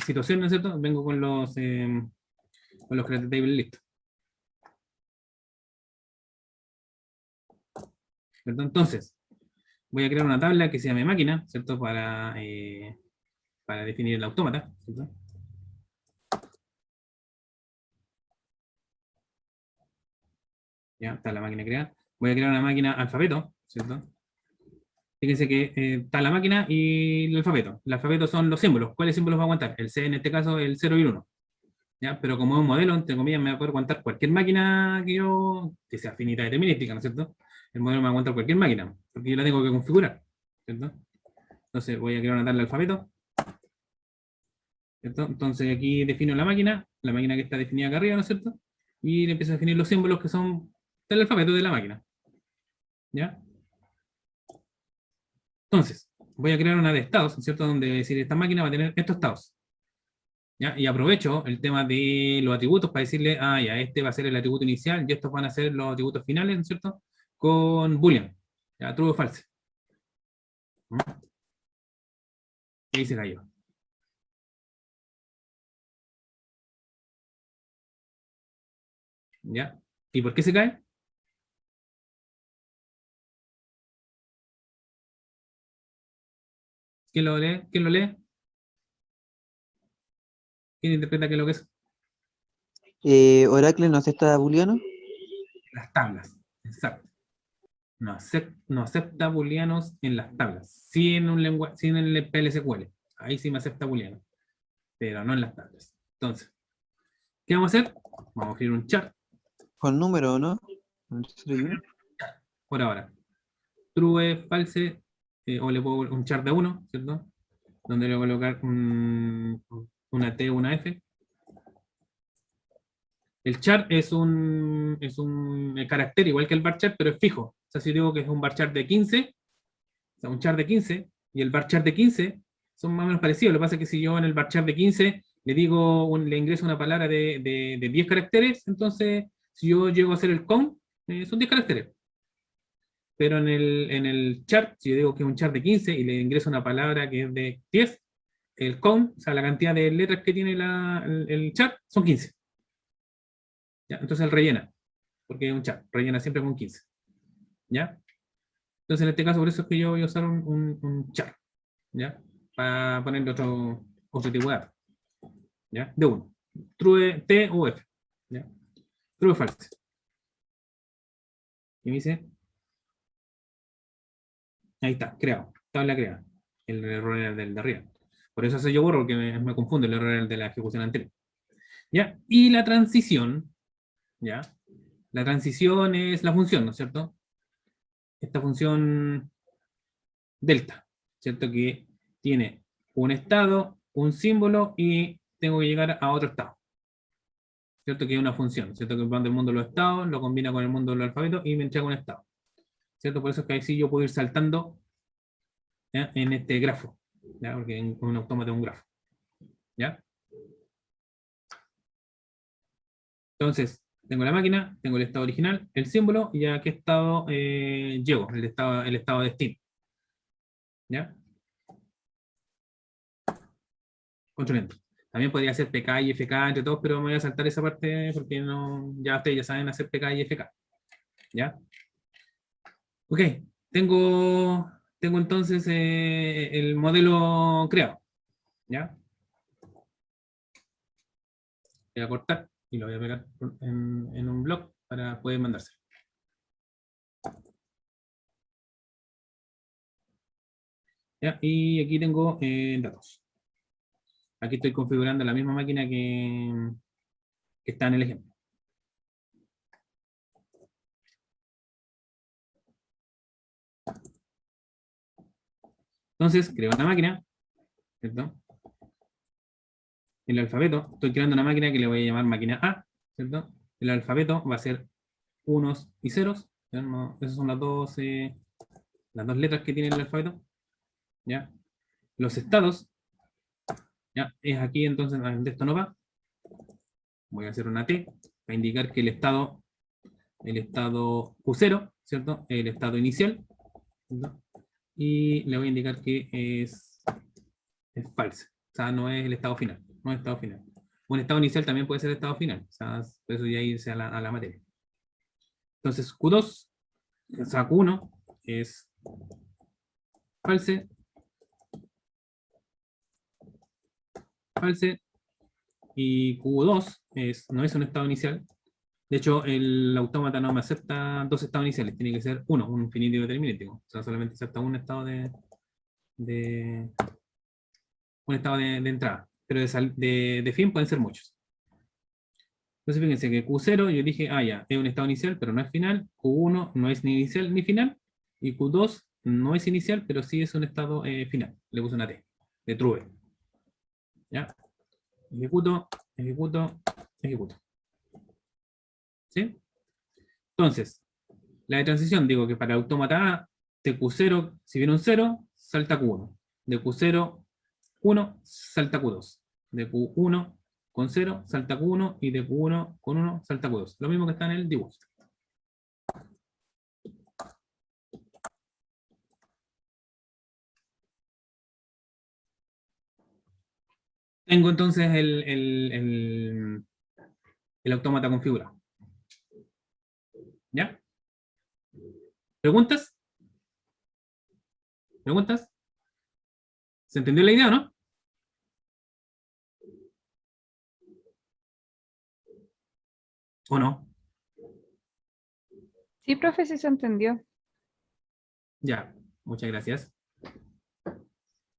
situaciones, ¿no es cierto? Vengo con los creative tables listos. ¿Cierto? Entonces, voy a crear una tabla que se llame máquina, ¿cierto? Para definir el autómata, ¿cierto? Ya está la máquina creada. Voy a crear una máquina alfabeto, ¿cierto? Fíjense que está la máquina y el alfabeto. El alfabeto son los símbolos. ¿Cuáles símbolos va a aguantar? El C, en este caso, el 0 y el 1. ¿Ya? Pero como es un modelo, entre comillas, me va a poder aguantar cualquier máquina que sea finita determinística, ¿no es cierto? El modelo me va a aguantar cualquier máquina, porque yo la tengo que configurar, ¿cierto? Entonces voy a crear una tabla de alfabeto, ¿cierto? Entonces aquí defino la máquina que está definida acá arriba, ¿no es cierto? Y le empiezo a definir los símbolos que son del alfabeto de la máquina. ¿Ya? Entonces, voy a crear una de estados, ¿cierto? Donde decir esta máquina va a tener estos estados. ¿Ya? Y aprovecho el tema de los atributos para decirle, ya, este va a ser el atributo inicial y estos van a ser los atributos finales, ¿no es cierto? Con boolean, ¿ya? True o false. Y ahí se cayó. ¿Ya? ¿Y por qué se cae? ¿Quién lo lee? ¿Quién lo lee? ¿Quién interpreta qué es lo que es? Oracle no acepta booleano. Las tablas, exacto. No acepta booleanos en las tablas. Sí en un lenguaje, sí en el PLSQL. Ahí sí me acepta booleano. Pero no en las tablas. Entonces, ¿qué vamos a hacer? Vamos a escribir un char Con número, ¿no? Con 0 y 1. por ahora. True, false, o le puedo un char de 1, ¿cierto? Donde le voy a colocar una T o una F. El char es un carácter igual que el varchar, pero es fijo. O sea, si digo que es un varchar de 15, o sea, un char de 15, y el varchar de 15 son más o menos parecidos. Lo que pasa es que si yo en el varchar de 15 le digo, le ingreso una palabra de 10 caracteres, entonces si yo llego a hacer el count, son 10 caracteres. Pero en el char, si yo digo que es un char de 15 y le ingreso una palabra que es de 10, el count, o sea, la cantidad de letras que tiene el char, son 15. ¿Ya? Entonces él rellena, porque es un char, rellena siempre con 15. ¿Ya? Entonces en este caso, por eso es que yo voy a usar un char, ¿ya? Para ponerle otro tipo de datos, ¿ya? De 1. True, T o F, ¿ya? True o false. Y me dice, ahí está, creado, tabla creada. El error era del de arriba. Por eso hace yo borro, porque me confunde, el error era el de la ejecución anterior. ¿Ya? Y la transición ¿ya? La transición es la función, ¿no es cierto? Esta función delta, ¿cierto? Que tiene un estado, un símbolo y tengo que llegar a otro estado, ¿cierto? Que es una función, ¿cierto? Que va del mundo de los estados, lo combina con el mundo del alfabeto y me entrega un estado, ¿cierto? Por eso es que ahí sí yo puedo ir saltando, ¿ya? En este grafo, ¿ya? Porque en un autómata es un grafo, ¿ya? Entonces, tengo la máquina, tengo el estado original, el símbolo, y a qué estado llego, el estado de destino. ¿Ya? Control Enter. También podría hacer PK y FK entre todos, pero me voy a saltar esa parte porque no, ya ustedes ya saben hacer PK y FK. ¿Ya? Ok, tengo entonces el modelo creado. ¿Ya? Voy a cortar y lo voy a pegar en un blog para poder mandarse. ¿Ya? Y aquí tengo datos. Aquí estoy configurando la misma máquina que está en el ejemplo. Entonces, creo una máquina, ¿cierto? El alfabeto, estoy creando una máquina que le voy a llamar máquina A, ¿cierto? El alfabeto va a ser unos y ceros, ¿ya? No, esas son las dos letras que tiene el alfabeto, ¿ya? Los estados, ¿ya? Es aquí, entonces, de esto no va. Voy a hacer una T, para indicar que el estado Q0, ¿cierto? El estado inicial, ¿cierto? Y le voy a indicar que es falso, o sea, no es el estado final, no es estado final. Un estado inicial también puede ser estado final, o sea, por eso ya irse a la materia. Entonces, Q2, o sea, Q1 es false, false, y Q2 no es un estado inicial. De hecho, el autómata no me acepta dos estados iniciales, tiene que ser uno, un infinitivo determinativo. O sea, solamente acepta un estado de entrada. Pero de fin pueden ser muchos. Entonces fíjense que Q0 yo dije, ya, es un estado inicial, pero no es final. Q1 no es ni inicial ni final. Y Q2 no es inicial, pero sí es un estado final. Le puse una T, de true. ¿Ya? Ejecuto, ejecuto, ejecuto. ¿Sí? Entonces, la de transición, digo que para autómata A, de Q0, si viene un 0, salta Q1. De Q0, 1, salta Q2. De Q1 con 0, salta Q1, y de Q1 con 1, salta Q2. Lo mismo que está en el dibujo. Tengo entonces el autómata configurado. ¿Ya? ¿Preguntas? ¿Preguntas? ¿Se entendió la idea o no? ¿O no? Sí, profe, sí se entendió. Ya, muchas gracias.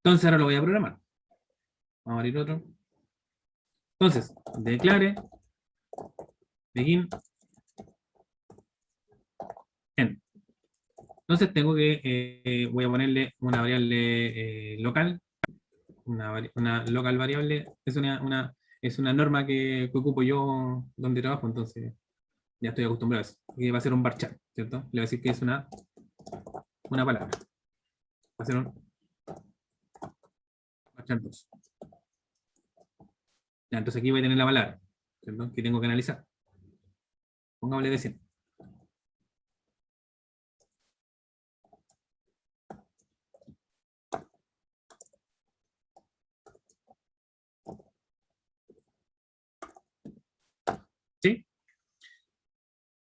Entonces ahora lo voy a programar. Vamos a abrir otro. Entonces, declare begin end. Entonces tengo que, voy a ponerle una variable local, una local variable, es una norma que ocupo yo donde trabajo, entonces ya estoy acostumbrado a eso. Y va a ser un varchar, ¿cierto? Le voy a decir que es una palabra. Va a ser un varchar 2. Ya, entonces aquí voy a tener la palabra, ¿cierto? Que tengo que analizar. Pongámosle de 100. ¿Sí?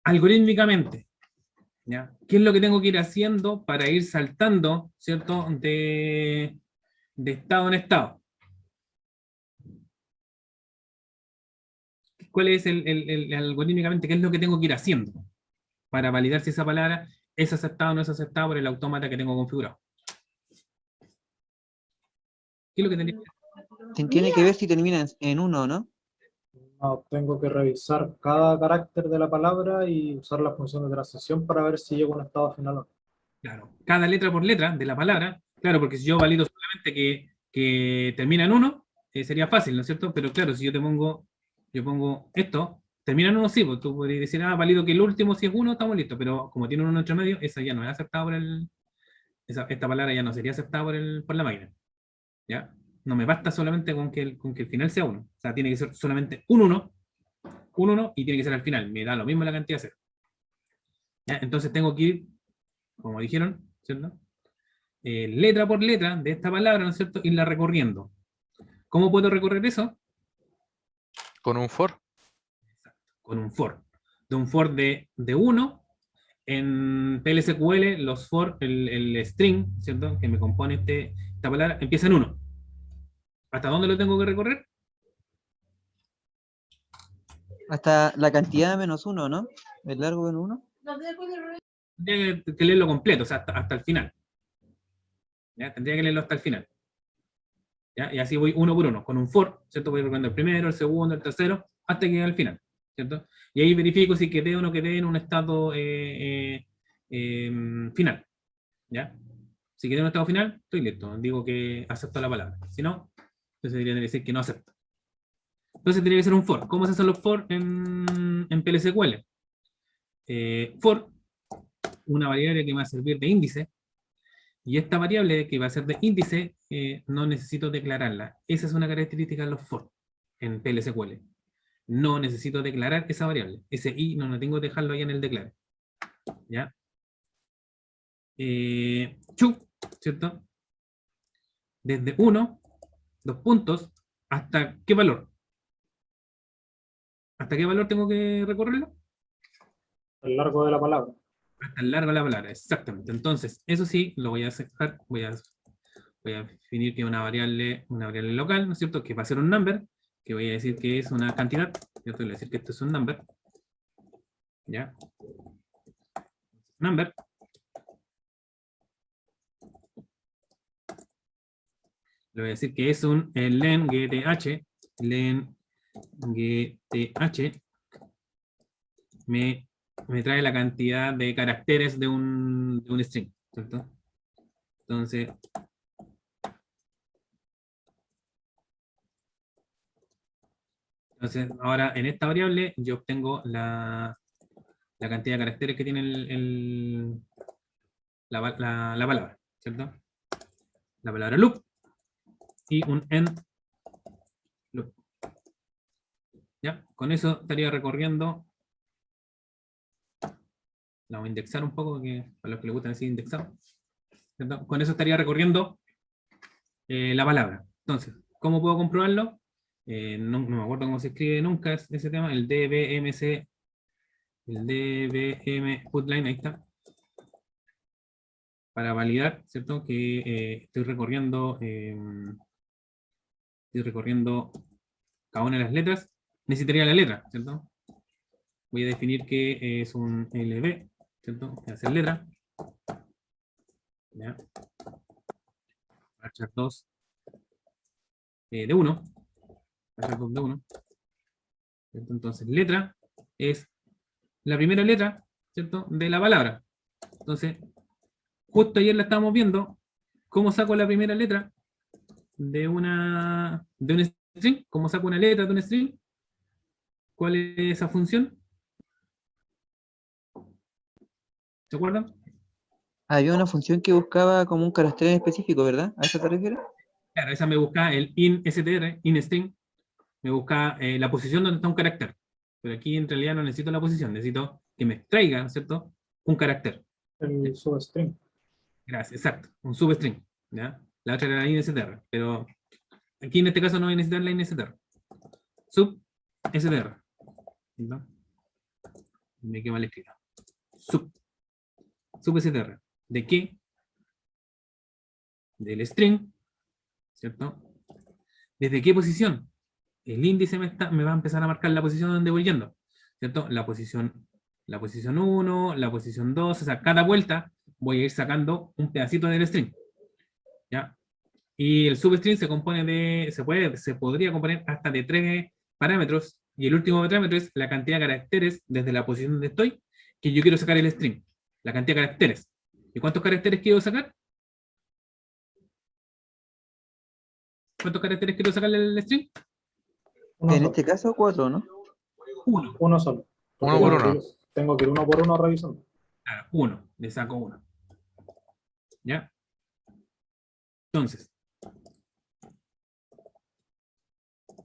Algorítmicamente, ¿ya? ¿Qué es lo que tengo que ir haciendo para ir saltando, ¿cierto? De estado en estado. ¿Cuál es algorítmicamente, qué es lo que tengo que ir haciendo para validar si esa palabra es aceptada o no es aceptada por el autómata que tengo configurado? ¿Qué es lo que tendría que hacer? Tiene que ver si termina en 1, ¿no? No, tengo que revisar cada carácter de la palabra y usar la función de transición para ver si llego a un estado final o no. Claro, cada letra por letra de la palabra, claro, porque si yo valido solamente que termina en uno, sería fácil, ¿no es cierto? Pero claro, si yo pongo esto, termina en uno, sí, pues tú podrías decir, valido que el último si es uno, estamos listos, pero como tiene un uno entre medio, esa ya no es aceptada por esta palabra ya no sería aceptada por la máquina, ¿ya? No me basta solamente con que el final sea uno, o sea, tiene que ser solamente un uno, y tiene que ser al final, me da lo mismo la cantidad de cero. ¿Ya? Entonces tengo que ir, como dijeron, ¿cierto? Letra por letra de esta palabra, ¿no es cierto? Irla recorriendo. ¿Cómo puedo recorrer eso? Con un for. Con un for. De un for de 1, en PLSQL, los for, el string, ¿cierto? Que me compone esta palabra, empieza en 1. ¿Hasta dónde lo tengo que recorrer? Hasta la cantidad menos 1, ¿no? El largo menos 1. Tendría que leerlo completo, o sea, hasta el final. ¿Ya? Tendría que leerlo hasta el final. ¿Ya? Y así voy uno por uno, con un for, ¿cierto? Voy recorriendo el primero, el segundo, el tercero, hasta que llegue al final, ¿cierto? Y ahí verifico si quedé o no quedé en un estado final, ¿ya? Si quedé en un estado final, estoy listo, digo que acepto la palabra. Si no, entonces debería decir que no acepto. Entonces tendría que ser un for. ¿Cómo se hacen los for en PLSQL? For, una variable que me va a servir de índice, y esta variable que va a ser de índice, no necesito declararla. Esa es una característica de los for en PLSQL. No necesito declarar esa variable. Ese i no tengo que dejarlo ahí en el declare. ¿Ya? Chu, ¿cierto? Desde 1, 2 puntos, ¿hasta qué valor? ¿Hasta qué valor tengo que recorrerlo? El largo de la palabra. Hasta el largo de la palabra, exactamente. Entonces, eso sí, lo voy a dejar, voy a definir que es una variable local, ¿no es cierto? Que va a ser un number, que voy a decir que es una cantidad, ¿cierto? Voy a decir que esto es un number, ¿ya? Number. Le voy a decir que es un len gth, me trae la cantidad de caracteres de un string, ¿cierto? Entonces, ahora en esta variable yo obtengo la cantidad de caracteres que tiene la palabra, ¿cierto? La palabra loop y un end loop. ¿Ya? Con eso estaría recorriendo. La voy a indexar un poco, que para los que les gusta decir indexado. ¿Cierto? Con eso estaría recorriendo la palabra. Entonces, ¿cómo puedo comprobarlo? No me acuerdo cómo se escribe nunca ese tema, el dbmc, el dbm putline, ahí está. Para validar, ¿cierto? Que estoy recorriendo cada una de las letras. Necesitaría la letra, ¿cierto? Voy a definir que es un LB, ¿cierto? Voy a hacer letra. ¿Ya? Archar 2 de 1. Archar 2 de 1. ¿Cierto? Entonces, letra es la primera letra, ¿cierto? De la palabra. Entonces, justo ayer la estábamos viendo, ¿cómo saco la primera letra de un string? ¿Cómo saco una letra de un string? ¿Cuál es esa función? ¿Se acuerdan? Había una función que buscaba como un carácter en específico, ¿verdad? ¿A eso te refieres? Claro, esa me busca el in-str, in-string, me busca la posición donde está un carácter. Pero aquí en realidad no necesito la posición, necesito que me extraiga, ¿cierto? Un carácter. El substring. Gracias, exacto, un substring. ¿Ya? La otra era la in-str, pero aquí en este caso no voy a necesitar la in-str. Sub-str. ¿No? Me queda mal escrito. Sub-str. ¿De qué? Del string, ¿cierto? ¿Desde qué posición? El índice me va a empezar a marcar la posición donde voy yendo, ¿cierto? La posición 1, la posición 2, o sea, cada vuelta voy a ir sacando un pedacito del string, ¿ya? Y el substring se compone se podría componer hasta de 3 parámetros Y el último parámetro es la cantidad de caracteres desde la posición donde estoy, que yo quiero sacar el string. La cantidad de caracteres. ¿Y cuántos caracteres quiero sacar? ¿Cuántos caracteres quiero sacar del string? Uno En solo. este caso, 4, ¿no? Uno. Uno solo. Porque Uno por tengo que uno. tengo que ir uno por uno revisando. Claro, uno. Le saco uno. ¿Ya? Entonces,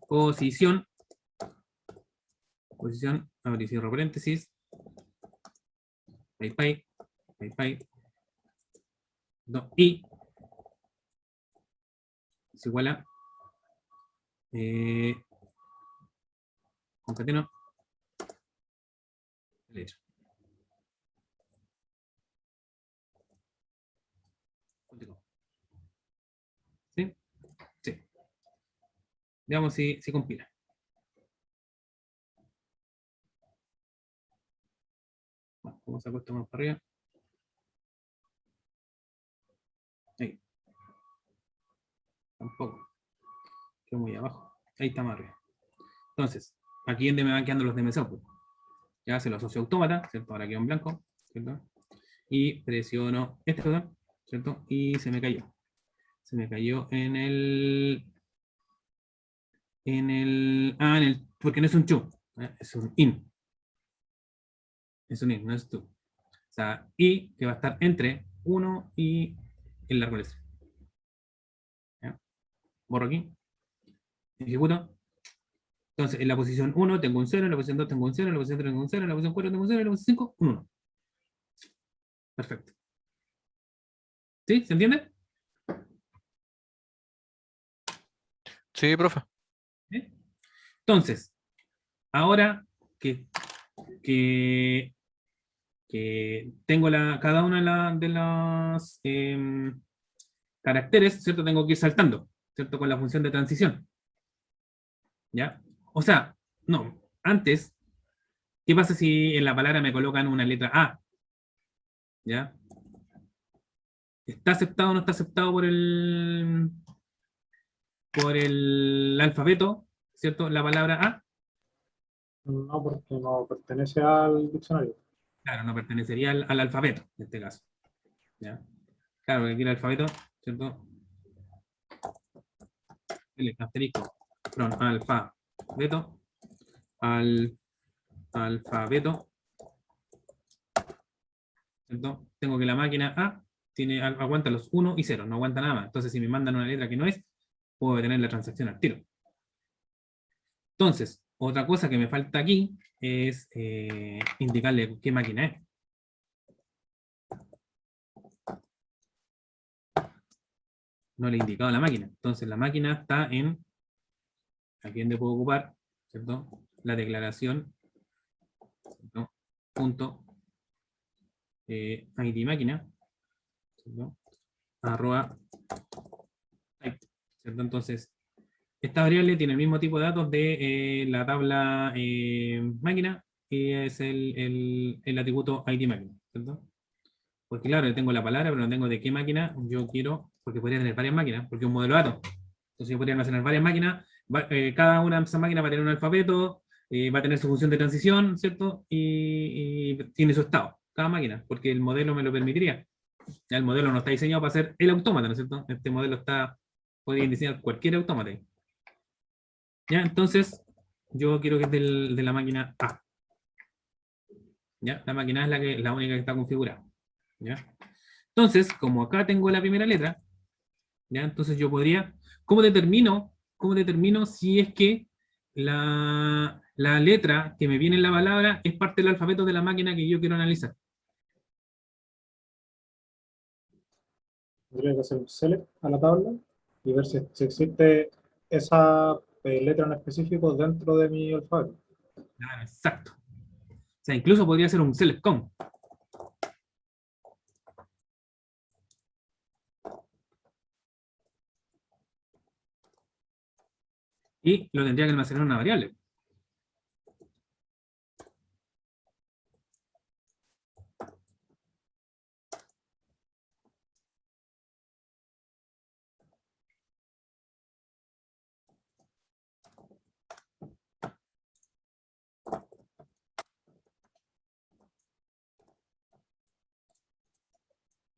posición, abrir y cierro paréntesis, PayPay, PayPay, y es igual a concateno derecho. ¿Sí? Sí. Veamos si compila. Bueno, ¿cómo saco esto más para arriba? Ahí. Tampoco. Quedó muy abajo. Ahí está más arriba. Entonces, aquí es donde me van quedando los DMS output. Ya se lo asocio a autómata, ¿cierto? Ahora quedó en blanco, ¿cierto? Y presiono este botón, ¿cierto? Y se me cayó. Se me cayó porque no es un chu, es un in. Es un in, no es tu. O sea, y que va a estar entre 1 y el largo del string. ¿Ya? Borro aquí, ejecuto. Entonces, en la posición 1 tengo un 0, en la posición 2 tengo un 0, en la posición 3 tengo un 0, en la posición 4 tengo un 0, en la posición 5, un 1. Perfecto. ¿Sí? ¿Se entiende? Sí, profe. ¿Sí? Entonces, ahora que, que tengo cada una de las caracteres, ¿cierto? Tengo que ir saltando, ¿cierto? Con la función de transición. ¿Ya? O sea, no, antes, ¿qué pasa si en la palabra me colocan una letra A? ¿Ya? ¿Está aceptado o no está aceptado por el alfabeto, ¿cierto? La palabra A, No, porque no pertenece al diccionario. claro, no pertenecería al alfabeto, en este caso. ¿Ya? Claro, aquí el alfabeto, ¿cierto? El asterisco, perdón, alfabeto, alfabeto, ¿cierto? Tengo que la máquina A aguanta los 1 y 0, no aguanta nada más. Entonces, si me mandan una letra que no es, puedo detener la transacción al tiro. Entonces, otra cosa que me falta aquí es indicarle qué máquina es. No le he indicado a la máquina. Entonces, la máquina está aquí donde puedo ocupar, ¿cierto? La declaración, ¿cierto? Punto ID máquina, ¿cierto? Arroba type, ¿cierto? Entonces, esta variable tiene el mismo tipo de datos de la tabla máquina y es el atributo ID máquina, ¿cierto? Porque claro, yo tengo la palabra, pero no tengo de qué máquina yo quiero, porque podría tener varias máquinas, porque es un modelo de datos. Entonces yo podría almacenar varias máquinas, cada una de esas máquinas va a tener un alfabeto, va a tener su función de transición, ¿cierto? Y tiene su estado, cada máquina, porque el modelo me lo permitiría. Ya el modelo no está diseñado para ser el autómata, ¿no es cierto? Este modelo podría diseñar cualquier autómata. ¿Ya? Entonces, yo quiero que es de la máquina A. ¿Ya? La máquina A es la única que está configurada. ¿Ya? Entonces, como acá tengo la primera letra, ¿ya? Entonces yo podría, ¿cómo determino si es que la letra que me viene en la palabra es parte del alfabeto de la máquina que yo quiero analizar? Tendría que hacer un select a la tabla y ver si existe esa letra en específico dentro de mi alfabeto. Claro, exacto. O sea, incluso podría ser un select con. Y lo tendría que almacenar en una variable.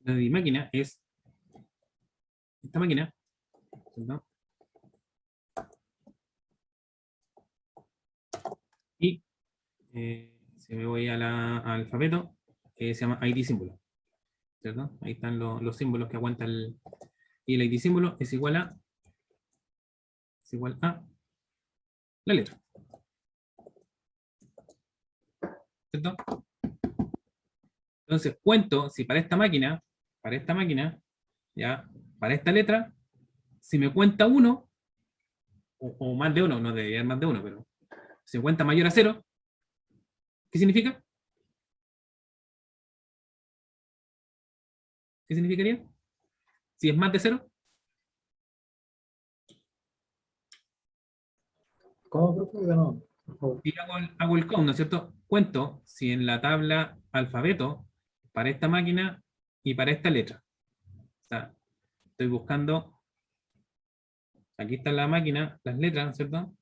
La de máquina es esta máquina, ¿cierto? Y si me voy al alfabeto, se llama ID símbolo, ¿cierto? Ahí están los símbolos que aguanta el... Y el ID símbolo es igual a la letra, ¿cierto? Entonces cuento si para esta máquina, ya, para esta letra, si me cuenta uno, o más de uno, no debería haber más de uno, pero si me cuenta mayor a 0, ¿qué significa? ¿Qué significaría? Si es más de 0, ¿Cómo, profe? De nuevo, por favor. y hago el count, ¿no es cierto? Cuento si en la tabla alfabeto, para esta máquina y para esta letra. O sea, estoy buscando, aquí está la máquina, las letras, ¿no es cierto?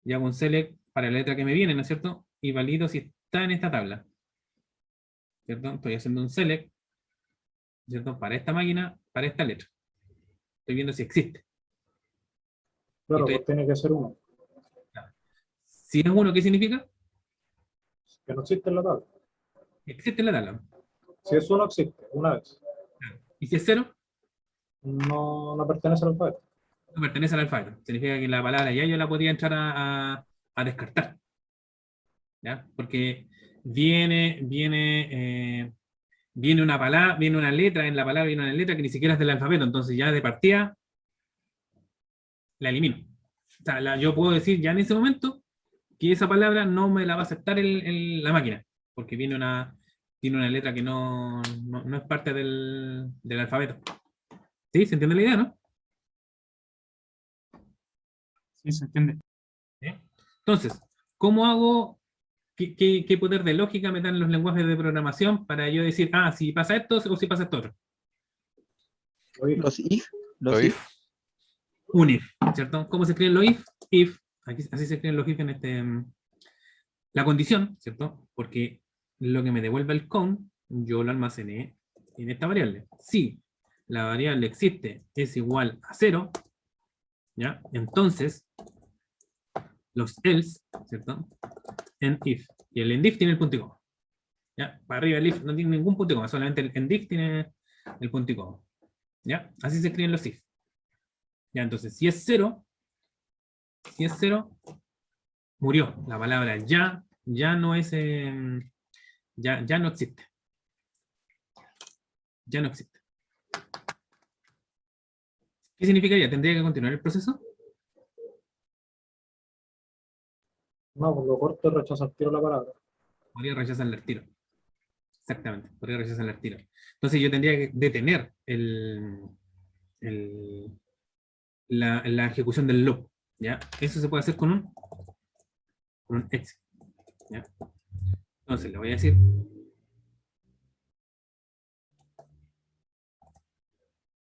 Y hago un select para la letra que me viene, ¿no es cierto? Y valido si está en esta tabla, ¿cierto? Estoy haciendo un select, ¿cierto? Para esta máquina, para esta letra. Estoy viendo si existe. Claro, Estoy- pues tiene que ser uno, Si es uno, ¿qué significa? que no existe en la tabla. Existe en la tabla. Si es uno, existe, una vez. Y si es 0, No pertenece al alfabeto. no pertenece al alfabeto. Significa que la palabra ya yo la podría entrar a descartar. ¿Ya? Porque viene una palabra, viene una letra, en la palabra viene una letra que ni siquiera es del alfabeto, entonces ya de partida la elimino. O sea, yo puedo decir ya en ese momento que esa palabra no me la va a aceptar la máquina, porque tiene una letra que no es parte del alfabeto. ¿Sí? ¿Se entiende la idea, no? Sí, se entiende. ¿Sí? Entonces, ¿cómo hago? ¿Qué poder de lógica me dan los lenguajes de programación para yo decir, si pasa esto o si pasa esto otro? Oye, Los if, Lo los if. if, Un if, ¿cierto? ¿Cómo se escriben los if? If, así se escriben los if la condición, ¿cierto? Porque lo que me devuelve el count, yo lo almacené en esta variable. Si la variable existe es igual a 0, ¿ya? Entonces, los else, ¿cierto? En if. Y el end if tiene el punto y coma. ¿Ya? Para arriba el if no tiene ningún punto y coma, solamente el end if tiene el punto y coma. ¿Ya? Así se escriben los if. Ya, entonces, si es 0, murió. La palabra ya no es, ya no existe. Ya no existe. ¿Qué significaría? ¿Tendría que continuar el proceso? no, por lo corto rechaza el tiro la palabra. Podría rechazarle el tiro. Exactamente, podría rechazarle el tiro. Entonces yo tendría que detener la ejecución del loop. ¿Ya? Eso se puede hacer con un exit. ¿Ya? Entonces le voy a decir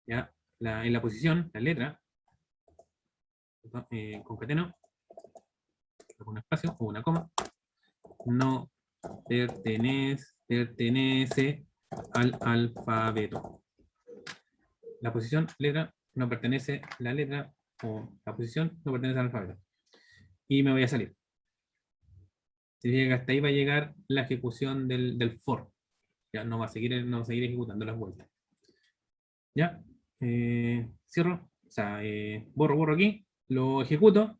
¿ya? En la posición, la letra, concateno, un espacio o una coma, no pertenece al alfabeto. La posición, letra, no pertenece, la letra o la posición no pertenece al alfabeto. Y me voy a salir. Significa que hasta ahí va a llegar la ejecución del for. Ya no va a seguir ejecutando las vueltas. Ya, cierro, o sea, borro aquí, lo ejecuto,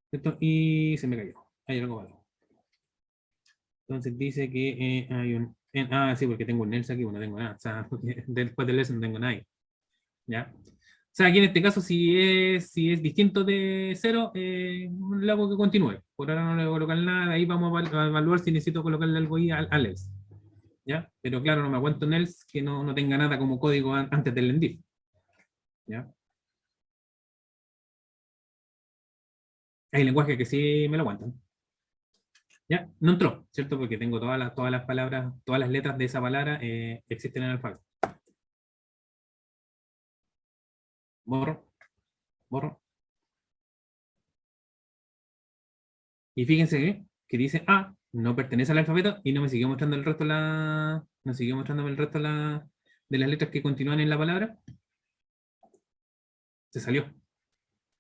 ¿cierto? Y se me cayó. Hay algo malo. Entonces dice que hay un... sí, porque tengo un else aquí, bueno, no tengo nada. O sea, después del else no tengo nada. ¿Ya? O sea, aquí en este caso, si es distinto de 0, le hago que continúe. Por ahora no le voy a colocar nada, ahí vamos a evaluar si necesito colocarle algo ahí al else. ¿Ya? Pero claro, no me aguanto un else que no tenga nada como código antes del endif. ¿Ya? Hay lenguajes que sí me lo aguantan. ¿Ya? No entró, ¿cierto? Porque tengo todas las palabras, todas las letras de esa palabra existen en el alfabeto. Borro. Y fíjense que dice no pertenece al alfabeto y no me siguió mostrando el resto no siguió mostrándome el resto de las letras que continúan en la palabra, se salió.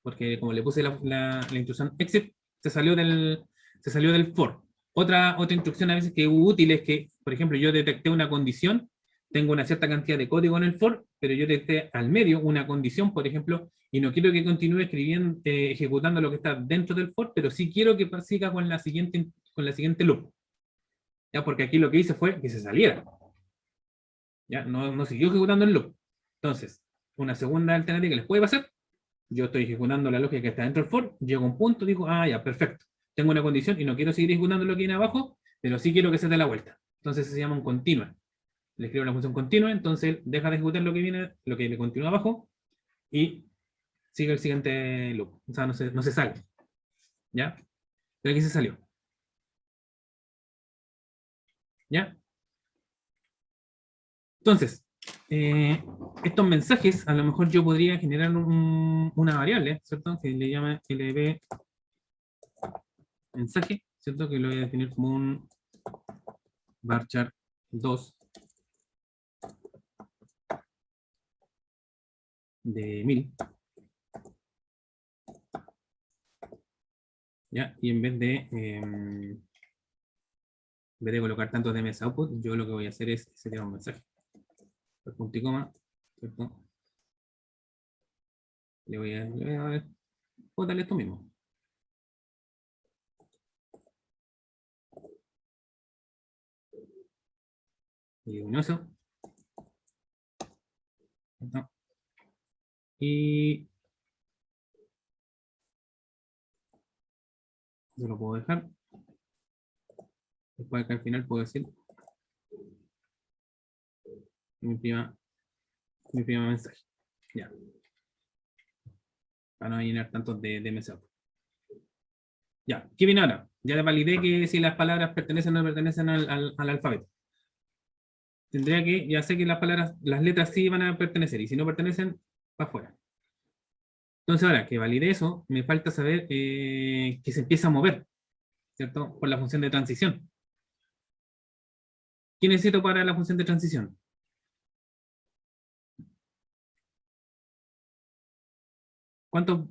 Porque como le puse la instrucción exit, se salió del for. Otra instrucción a veces que es útil es que, por ejemplo, yo detecté una condición, tengo una cierta cantidad de código en el for, pero yo detecté al medio una condición, por ejemplo, y no quiero que continúe escribiendo, ejecutando lo que está dentro del for, pero sí quiero que siga con la siguiente loop. ¿Ya? Porque aquí lo que hice fue que se saliera. ¿Ya? No siguió ejecutando el loop. Entonces, una segunda alternativa que les puede pasar, yo estoy ejecutando la lógica que está dentro del for, llego a un punto, digo, ya, perfecto. Tengo una condición y no quiero seguir ejecutando lo que viene abajo, pero sí quiero que se dé la vuelta. Entonces se llama un continua. Le escribo la función continua, entonces deja de ejecutar lo que viene, lo que le continúa abajo, y sigue el siguiente loop. O sea, no se sale. ¿Ya? Pero aquí se salió. ¿Ya? Entonces, estos mensajes, a lo mejor yo podría generar una variable, ¿cierto? Que le llama lb mensaje, ¿cierto? Que lo voy a definir como un varchar 2 de 1000. ¿Ya? Y en vez de colocar tantos de mes output, yo lo que voy a hacer es setear un mensaje. Por punto y coma, ¿cierto? Le voy a ver, puedo darle esto mismo. Y un eso. ¿Cierto? Y yo lo puedo dejar. Después acá al final puedo decir mi prima mensaje. Ya. Para no llenar tantos de MSA. Ya, ¿qué viene ahora? Ya validé que si las palabras pertenecen o no pertenecen al alfabeto. Tendría que, ya sé que las letras sí van a pertenecer, y si no pertenecen, para afuera. Entonces ahora que valide eso, me falta saber que se empieza a mover, ¿cierto? Por la función de transición. ¿Qué necesito para la función de transición? ¿Cuántos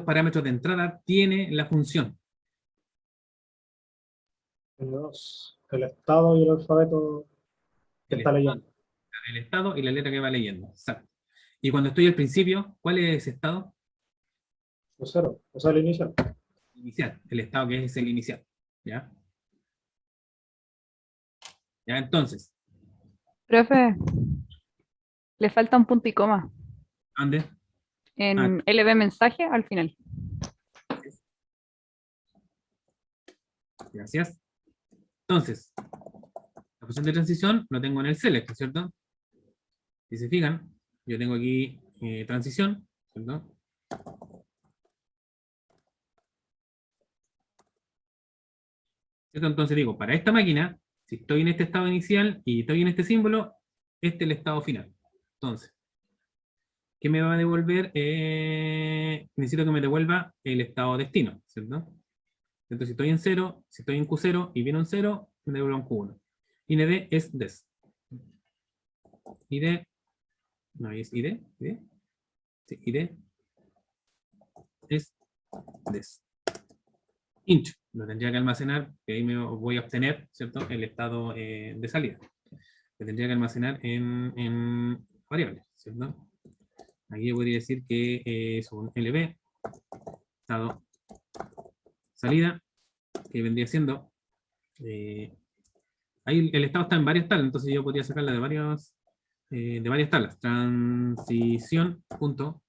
parámetros de entrada tiene la función? El estado y el alfabeto que está leyendo. El estado y la letra que va leyendo. Exacto. Y cuando estoy al principio, ¿cuál es ese estado? El cero, o sea, el inicial. Inicial. El estado que es el inicial. ¿Ya? Ya, entonces. Profe, le falta un punto y coma ¿Dónde? en LB mensaje al final. Gracias. Entonces, la función de transición lo tengo en el select, ¿cierto? Si se fijan, yo tengo aquí transición, ¿cierto? ¿Cierto? Entonces digo, para esta máquina, si estoy en este estado inicial y estoy en este símbolo, este es el estado final. Entonces, ¿qué me va a devolver? Necesito que me devuelva el estado destino, ¿cierto? Entonces, si estoy en 0, si estoy en Q0 y viene un 0, me devuelve un Q1. IND es des. ID, no, es ID, ID. Sí, ID es des. Int, lo tendría que almacenar, que ahí me voy a obtener, ¿cierto? El estado de salida. Lo tendría que almacenar en variables, ¿cierto? Aquí yo podría decir que es un LB, estado salida, que vendría siendo, ahí el estado está en varias tablas, entonces yo podría sacarla de varias tablas. Transición, punto.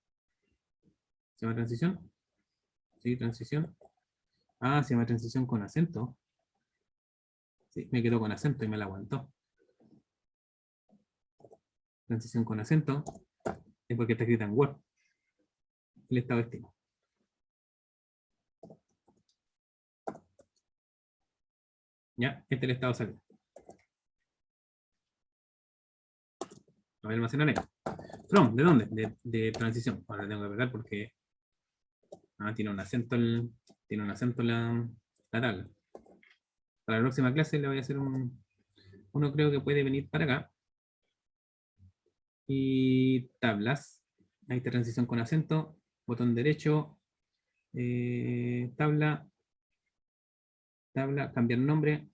¿Se llama transición? Sí, transición. Ah, se llama transición con acento. Sí, me quedó con acento y me la aguantó. Transición con acento. Es porque está escrita en Word. El estado destino. Ya, este es el estado salida. Lo voy a almacenar ahí. From, ¿de dónde? De transición. Ahora tengo que pegar porque tiene un acento la tabla. Para la próxima clase le voy a hacer uno creo que puede venir para acá. Y tablas. Ahí está transición con acento. Botón derecho. Tabla. Tabla, cambiar nombre.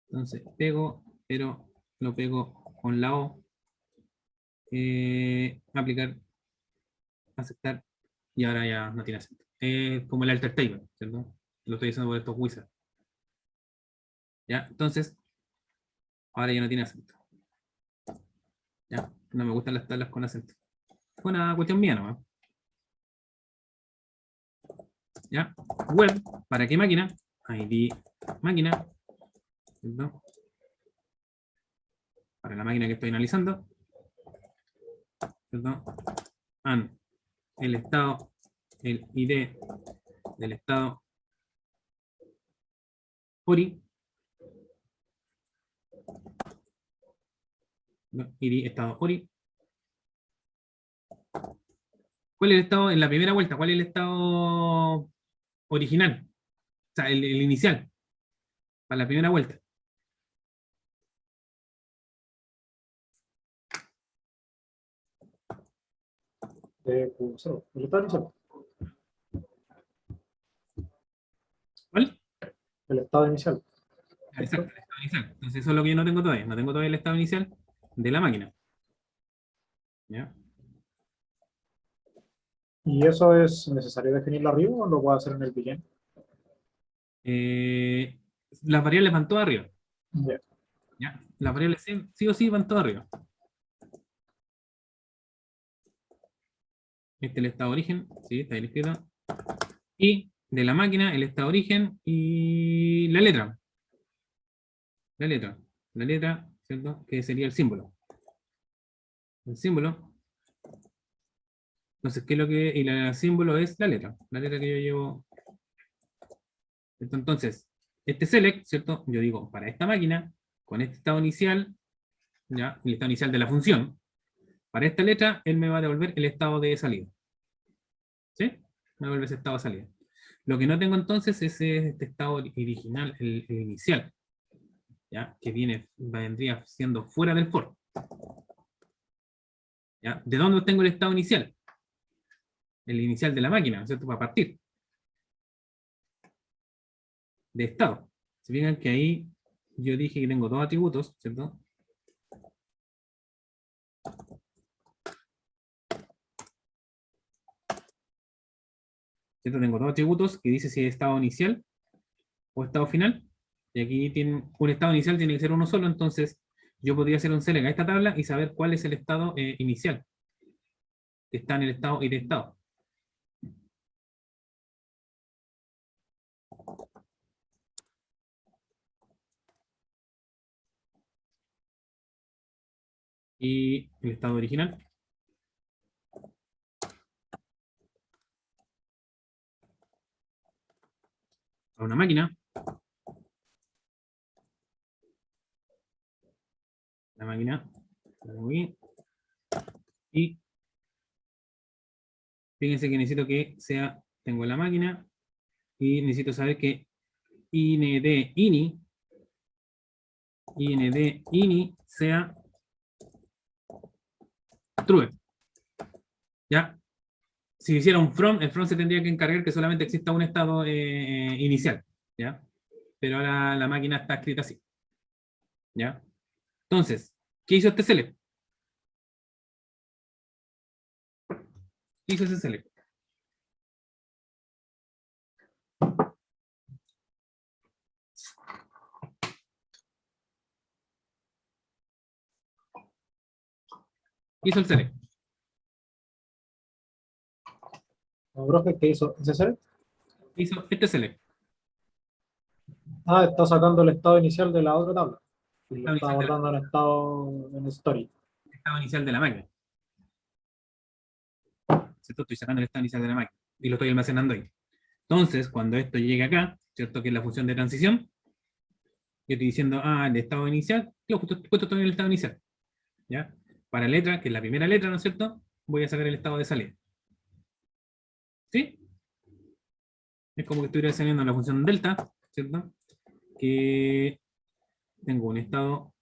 Entonces pego, pero lo pego con la O. Aplicar, aceptar, y ahora ya no tiene acento. Como el alter table, ¿cierto? Lo estoy haciendo por estos wizards. ¿Ya? Entonces, ahora ya no tiene acento. ¿Ya? No me gustan las tablas con acento. Fue una cuestión mía nomás. ¿Ya? Web, ¿para qué máquina? ID máquina. ¿Cierto? Para la máquina que estoy analizando. ¿Cierto? AN, el estado, el ID del estado ORI. ID estado ORI. ¿Cuál es el estado en la primera vuelta? ¿Cuál es el estado original? O sea, el inicial. Para la primera vuelta. Q0, el estado inicial. ¿Cuál? El estado inicial. Exacto, el estado inicial. Entonces eso es lo que yo no tengo todavía. No tengo todavía el estado inicial de la máquina. ¿Ya? ¿Y eso es necesario definirlo arriba o lo puedo hacer en el begin? Las variables van todas arriba. Ya. ¿Ya? Las variables sí o sí van todas arriba. Este es el estado de origen, sí, está bien escrito. Y de la máquina, el estado de origen y la letra. La letra, ¿cierto? Que sería el símbolo. El símbolo. Entonces, ¿qué es lo que...? Y el símbolo es la letra que yo llevo. Entonces, este select, ¿cierto? Yo digo, para esta máquina, con este estado inicial, ¿ya? El estado inicial de la función, para esta letra, él me va a devolver el estado de salida. ¿Sí? Me devuelve ese estado de salida. Lo que no tengo entonces es este estado original, el inicial, ¿ya? Que vendría siendo fuera del for. ¿Ya? ¿De dónde obtengo el estado inicial? El inicial de la máquina, ¿cierto? Para partir. De estado. Se fijan que ahí yo dije que tengo dos atributos, ¿cierto? ¿Cierto? Tengo dos atributos que dice si es estado inicial o estado final. Y aquí tiene un estado inicial, tiene que ser uno solo, entonces yo podría hacer un select a esta tabla y saber cuál es el estado inicial. Que está en el estado y de estado. Y el estado original. A una máquina. La máquina. Y fíjense que necesito que sea, tengo la máquina y necesito saber que ind ini sea true. ¿Ya? Si hiciera un from, el from se tendría que encargar que solamente exista un estado inicial. ¿Ya? Pero ahora la máquina está escrita así. ¿Ya? Entonces, ¿qué hizo este select? ¿Qué hizo ese select? Hizo el select. ¿No, profe, qué hizo? ¿Ese select? Hizo este select. Ah, está sacando el estado inicial de la otra tabla. Y lo Estado está inicial guardando en estado en story. estado inicial de la máquina. ¿Cierto? Estoy sacando el estado inicial de la máquina y lo estoy almacenando ahí. Entonces, cuando esto llegue acá, ¿cierto? Que es la función de transición, yo estoy diciendo, el estado inicial, yo justo estoy en el estado inicial. ¿Ya? Para letra, que es la primera letra, ¿no es cierto? Voy a sacar el estado de salida. ¿Sí? Es como que estuviera saliendo la función delta, ¿cierto? que tengo un estado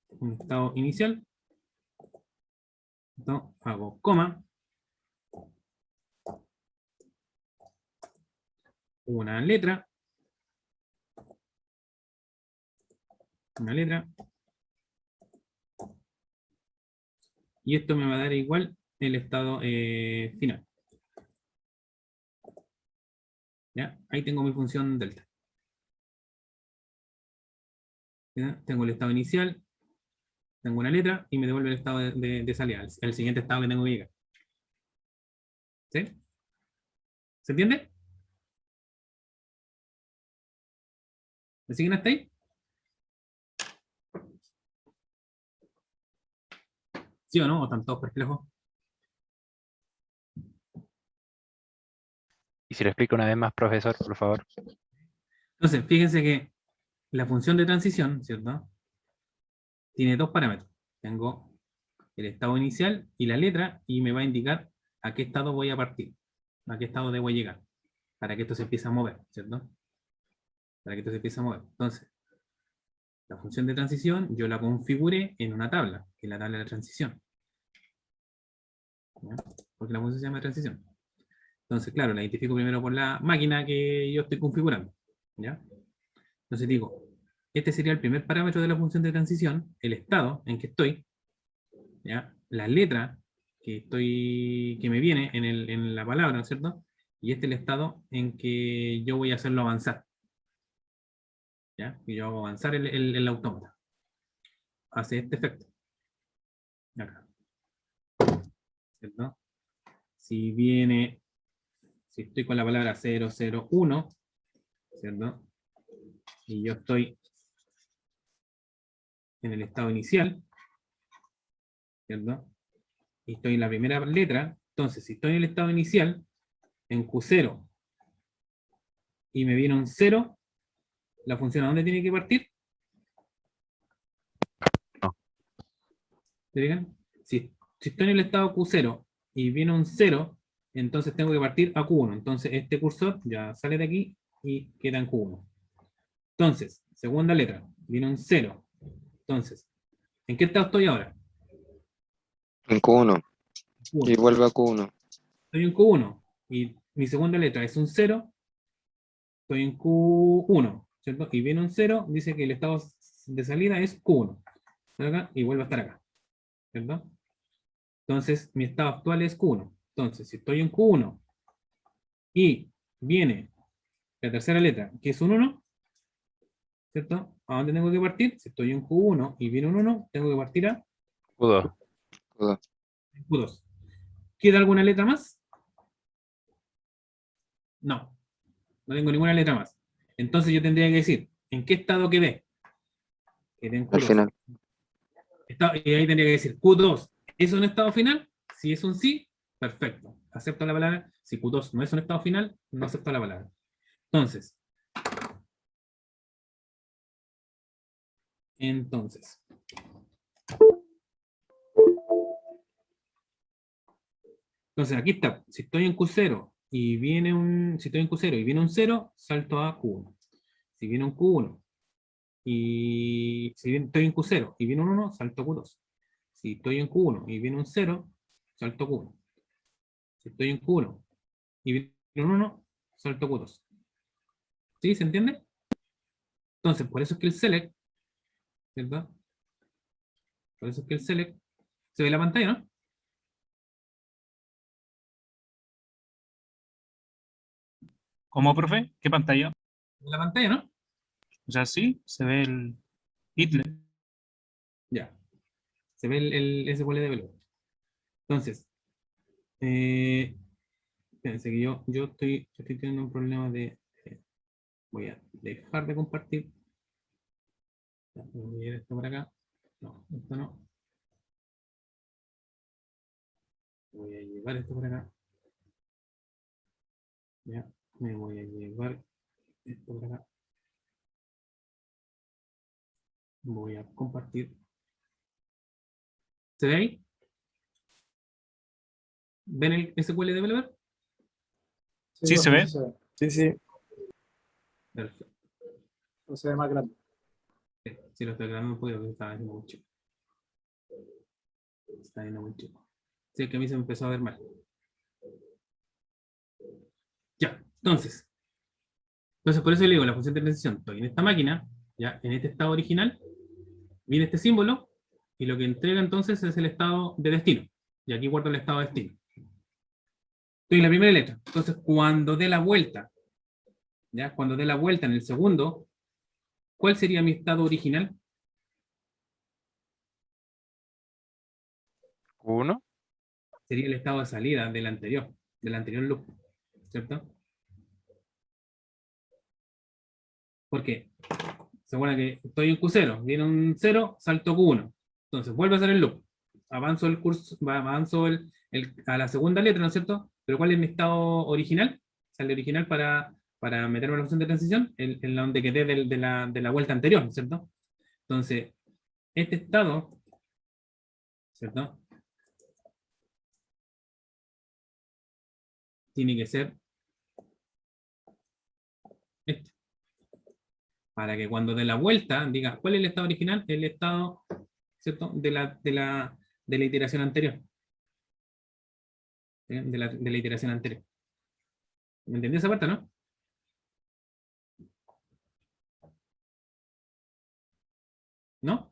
inicial. Entonces, hago coma. Una letra. Y esto me va a dar igual el estado final. ¿Ya? Ahí tengo mi función delta. ¿Ya? Tengo el estado inicial, tengo una letra y me devuelve el estado de salida, el siguiente estado que tengo que llegar. ¿Sí? ¿Se entiende? ¿Me siguen hasta ahí? ¿Sí o no? ¿O están todos perplejos? Y si lo explica una vez más, profesor, por favor. Entonces, fíjense que la función de transición, ¿cierto? Tiene dos parámetros. Tengo el estado inicial y la letra, y me va a indicar a qué estado voy a partir, a qué estado debo llegar, para que esto se empiece a mover, ¿cierto? Para que esto se empiece a mover. Entonces, la función de transición yo la configuré en una tabla, que es la tabla de transición. ¿Ya? Porque la función se llama transición. Entonces, claro, la identifico primero por la máquina que yo estoy configurando. ¿Ya? Entonces digo, este sería el primer parámetro de la función de transición, el estado en que estoy, ¿ya? La letra que me viene en la palabra, ¿no es cierto? Y este es el estado en que yo voy a hacerlo avanzar. ¿Ya? Y yo hago avanzar el autómata. Hace este efecto. Acá. ¿Cierto? Si estoy con la palabra 001, ¿cierto? Y yo estoy en el estado inicial, ¿cierto? Y estoy en la primera letra, entonces si estoy en el estado inicial, en Q0, y me viene un 0, ¿la función a dónde tiene que partir? No. ¿Se fijan? Si estoy en el estado Q0 y viene un 0, entonces tengo que partir a Q1. Entonces este cursor ya sale de aquí y queda en Q1. Entonces, segunda letra, viene un 0. Entonces, ¿en qué estado estoy ahora? En Q1 y Q1. vuelve a Q1. Estoy en Q1 y mi segunda letra es un 0, estoy en Q1, ¿cierto? Y viene un 0, dice que el estado de salida es Q1. Estoy acá y vuelvo a estar acá, ¿cierto? Entonces, mi estado actual es Q1. Entonces, si estoy en Q1 y viene la tercera letra, que es un 1, ¿cierto? ¿A dónde tengo que partir? Si estoy en Q1 y viene un 1, tengo que partir a Q2. Q2. Q2. ¿Queda alguna letra más? No, no tengo ninguna letra más. Entonces yo tendría que decir, ¿en qué estado quedé? Quedé en Al Q2. final. Y ahí tendría que decir, Q2, ¿es un estado final? Si es un sí, perfecto. Acepto la palabra. Si Q2 no es un estado final, no acepto la palabra. Entonces, aquí está. Si estoy en Q0 y viene un 0, salto a Q1. Si viene un Q1 y si estoy en Q0 y viene un 1, salto a Q2. Si estoy en Q1 y viene un 0, salto a Q1. Si estoy en Q1 y viene un 1, salto a Q2. ¿Sí? ¿Se entiende? Entonces, por eso es que el select, ¿cierto? Por eso es que el select, se ve la pantalla, ¿no? ¿Cómo, profe? ¿Qué pantalla? La pantalla, ¿no? O sea, sí, se ve el Hitler. Ya. Se ve el SQL Developer. Entonces, fíjense que yo estoy teniendo un problema voy a dejar de compartir. Ya, voy a ir esto por acá. No, esto no. Voy a llevar esto por acá. Ya, me voy a llevar esto por acá. Voy a compartir. ¿Se ve ahí? ¿Ven el SQL Developer? Sí, se profe, ve. sí se ve. Sí, sí. Perfecto. O se ve más grande. Si lo estoy grabando un poquito, porque estaba haciendo mucho. Está yendo muy chico. Sí, que a mí se me empezó a ver mal. Ya, entonces por eso le digo, la función de transición, estoy en esta máquina, ya en este estado original, viene este símbolo, y lo que entrega entonces es el estado de destino. Y aquí guardo el estado de destino. Estoy en la primera letra. Entonces, cuando dé la vuelta, ya, cuando dé la vuelta en el segundo, ¿cuál sería mi estado original? Q1. Sería el estado de salida del anterior loop, ¿cierto? Porque se acuerdan que estoy en Q0, viene un 0, salto Q1. Entonces vuelve a hacer el loop. Avanzo el curso, avanzo a la segunda letra, ¿no es cierto? Pero ¿cuál es mi estado original? O sea, el original para meterme en la función de transición, en la donde quedé de la vuelta anterior, ¿no es cierto? Entonces, este estado, ¿cierto? Tiene que ser este. Para que cuando dé la vuelta, diga, ¿cuál es el estado original? El estado, ¿cierto? De la iteración anterior. ¿Sí? De la iteración anterior. ¿Me entendí esa parte, no? ¿No?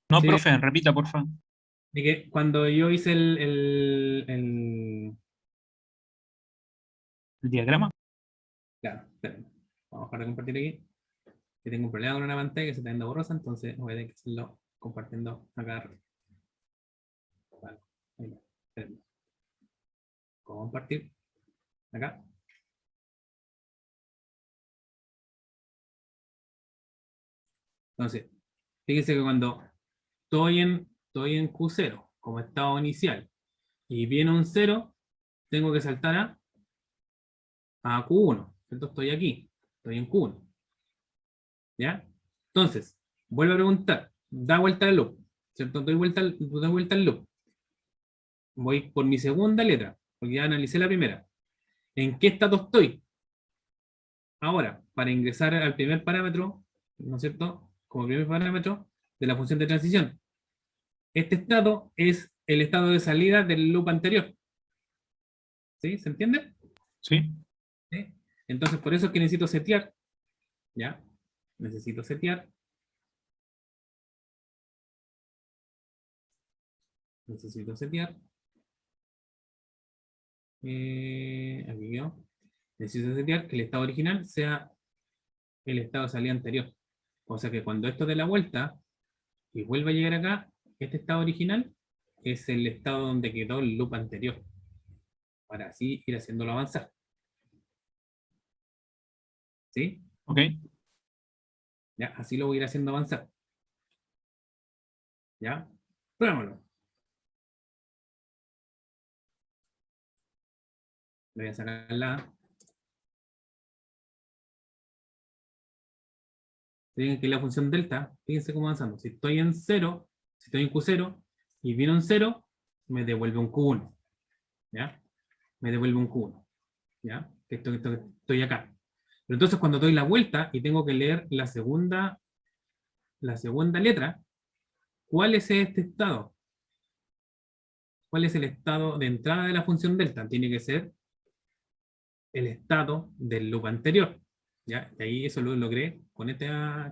No, Sí. profe, repita, por favor. De que cuando yo hice El diagrama. claro, espérenme. Vamos a dejar de compartir aquí. Que tengo un problema con una pantalla que se está viendo borrosa, entonces voy a tener que hacerlo compartiendo acá. Vale, ahí va. Espérenme. Compartir. Acá. Entonces, fíjense que cuando estoy en Q0 como estado inicial y viene un 0, tengo que saltar a Q1. Entonces estoy aquí, estoy en Q1. ¿Ya? Entonces, vuelvo a preguntar, da vuelta al loop, ¿cierto? Doy vuelta al loop. Voy por mi segunda letra, porque ya analicé la primera. ¿En qué estado estoy? Ahora, para ingresar al primer parámetro, ¿no es cierto? Como primer parámetro de la función de transición. Este estado es el estado de salida del loop anterior. ¿Sí? ¿Se entiende? Sí. ¿Sí? Entonces, por eso es que necesito setear. ¿Ya? Necesito setear. Necesito setear. Aquí yo. Necesito setear que el estado original sea el estado de salida anterior. O sea que cuando esto dé la vuelta y vuelva a llegar acá, este estado original es el estado donde quedó el loop anterior. Para así ir haciéndolo avanzar. ¿Sí? Ok. Ya, así lo voy a ir haciendo avanzar. ¿Ya? Pruébalo. Le voy a sacar la A. Fíjense que la función delta, fíjense cómo avanzando. Si estoy en 0, si estoy en Q0 y viene un 0, me devuelve un Q1. ¿Ya? Me devuelve un Q1. ¿Ya? Estoy acá. Pero entonces cuando doy la vuelta y tengo que leer la segunda letra, ¿cuál es este estado? ¿Cuál es el estado de entrada de la función delta? Tiene que ser el estado del loop anterior. ¿Ya? Y ahí eso lo logré con esta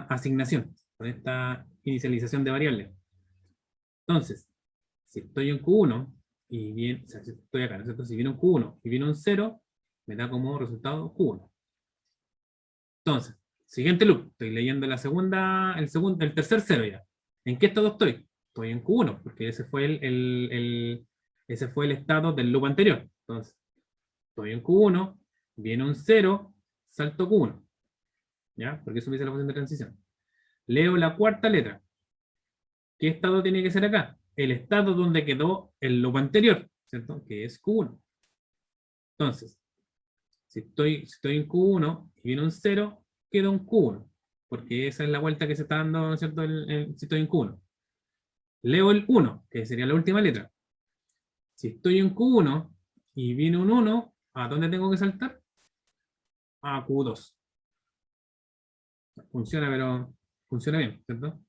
asignación, con esta inicialización de variables. Entonces, si estoy en Q1 y viene, o sea, si estoy acá, ¿no es cierto? Si viene un Q1 y viene un 0, me da como resultado Q1. Entonces, siguiente loop, estoy leyendo la segunda, el tercer 0 ya. ¿En qué estado estoy? Estoy en Q1, porque ese fue ese fue el estado del loop anterior. Entonces, estoy en Q1, viene un 0, salto Q1. ¿Ya? Porque eso me dice la función de transición. Leo la cuarta letra. ¿Qué estado tiene que ser acá? El estado donde quedó el loop anterior, ¿cierto? Que es Q1. Entonces, si estoy en Q1 y viene un 0, queda un Q1. Porque esa es la vuelta que se está dando, ¿no es cierto? Si estoy en Q1. Leo el 1, que sería la última letra. Si estoy en Q1 y viene un 1, ¿a dónde tengo que saltar? a Q2. Funciona, pero funciona bien, ¿cierto?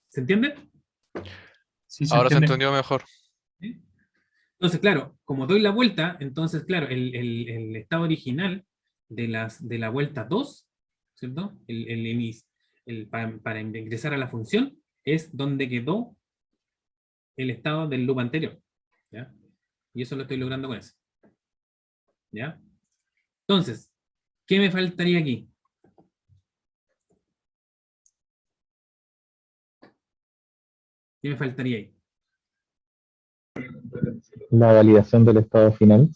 ¿Se entiende? Sí, se Ahora se entiende. entendió mejor. ¿Sí? Entonces, claro, como doy la vuelta, entonces, claro, el estado original de la vuelta 2, ¿cierto? Para ingresar a la función, es donde quedó el estado del loop anterior. ¿Ya? Y eso lo estoy logrando con eso. ¿Ya? Entonces, ¿qué me faltaría aquí? ¿Qué me faltaría ahí? La validación del estado final.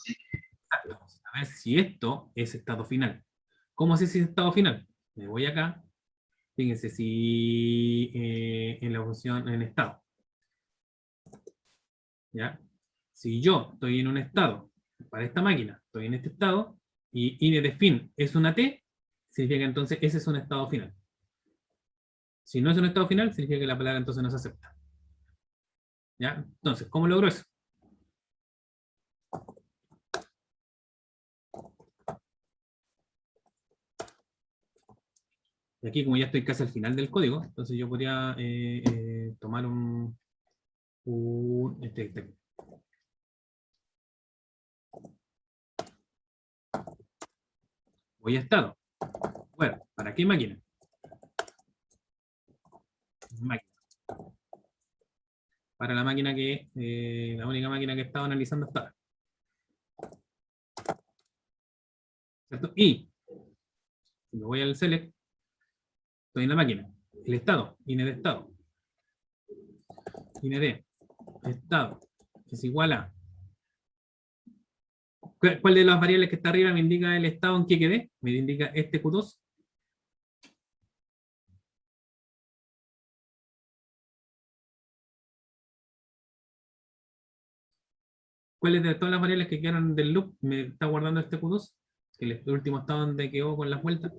A ver si esto es estado final. ¿Cómo sé si es estado final? Me voy acá. Fíjense, si en la función en estado. ¿Ya? Si yo estoy en un estado, para esta máquina, estoy en este estado, y inedefin es una T, significa que entonces ese es un estado final. Si no es un estado final, significa que la palabra entonces no se acepta. ¿Ya? Entonces, ¿cómo logro eso? Y aquí, como ya estoy casi al final del código, entonces yo podría tomar este. Voy a estado. Bueno, ¿para qué máquina? Máquina. Para la máquina que, la única máquina que he estado analizando hasta ahora. ¿Cierto? Y, si me voy al select, estoy en la máquina. El estado, ine de estado. Ine de estado es igual a. ¿Cuál de las variables que está arriba me indica el estado en que quedé? Me indica este Q2. ¿Cuáles de todas las variables que quedaron del loop me está guardando este Q2? El último estado donde quedó con las vueltas.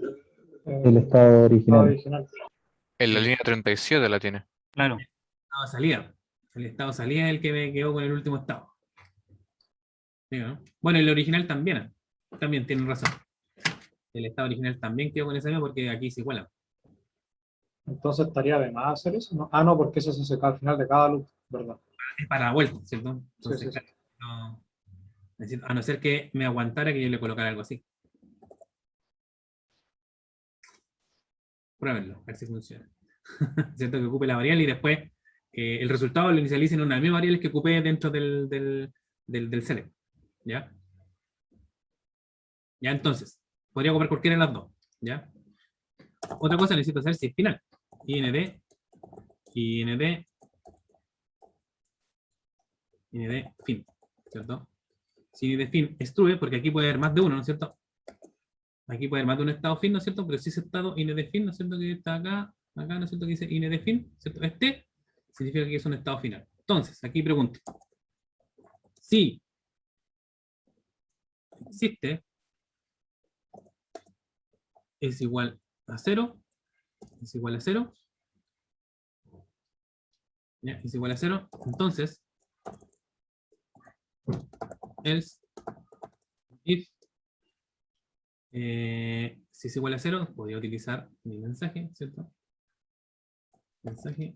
El estado original. original. En la Sí. línea 37 la tiene. Claro. Estado de salida. El estado de salida es el que me quedó con el último estado. ¿Sí, no? Bueno, el original también. También tienen razón. El estado original también quedó con ese mismo porque aquí se iguala. Entonces estaría de más hacer eso, ¿no? Ah, no, porque eso se seca al final de cada loop, ¿verdad? Es para la vuelta, ¿cierto? Sí, Entonces, sí, sí. claro, a no ser que me aguantara que yo le colocara algo así. Pruébenlo, a ver si funciona. ¿Cierto? Que ocupe la variable y después el resultado lo inicialicen en una misma variable que ocupé dentro del select. ¿Ya? Ya, entonces, podría ocupar cualquiera de las dos. ¿Ya? Otra cosa necesito saber si es final. IND, fin. ¿Cierto? Si IND fin es true, porque aquí puede haber más de uno, ¿no es cierto? Aquí puede haber más de un estado fin, ¿no es cierto? Pero si ese estado IND fin, ¿no es cierto? Que está acá, ¿no es cierto? Que dice IND fin, ¿cierto? Este significa que es un estado final. Entonces, aquí pregunto. Si existe es igual a 0, es igual a 0, ¿ya? Es igual a 0, entonces, else, if, si es igual a 0, podría utilizar mi mensaje, ¿cierto? Mensaje,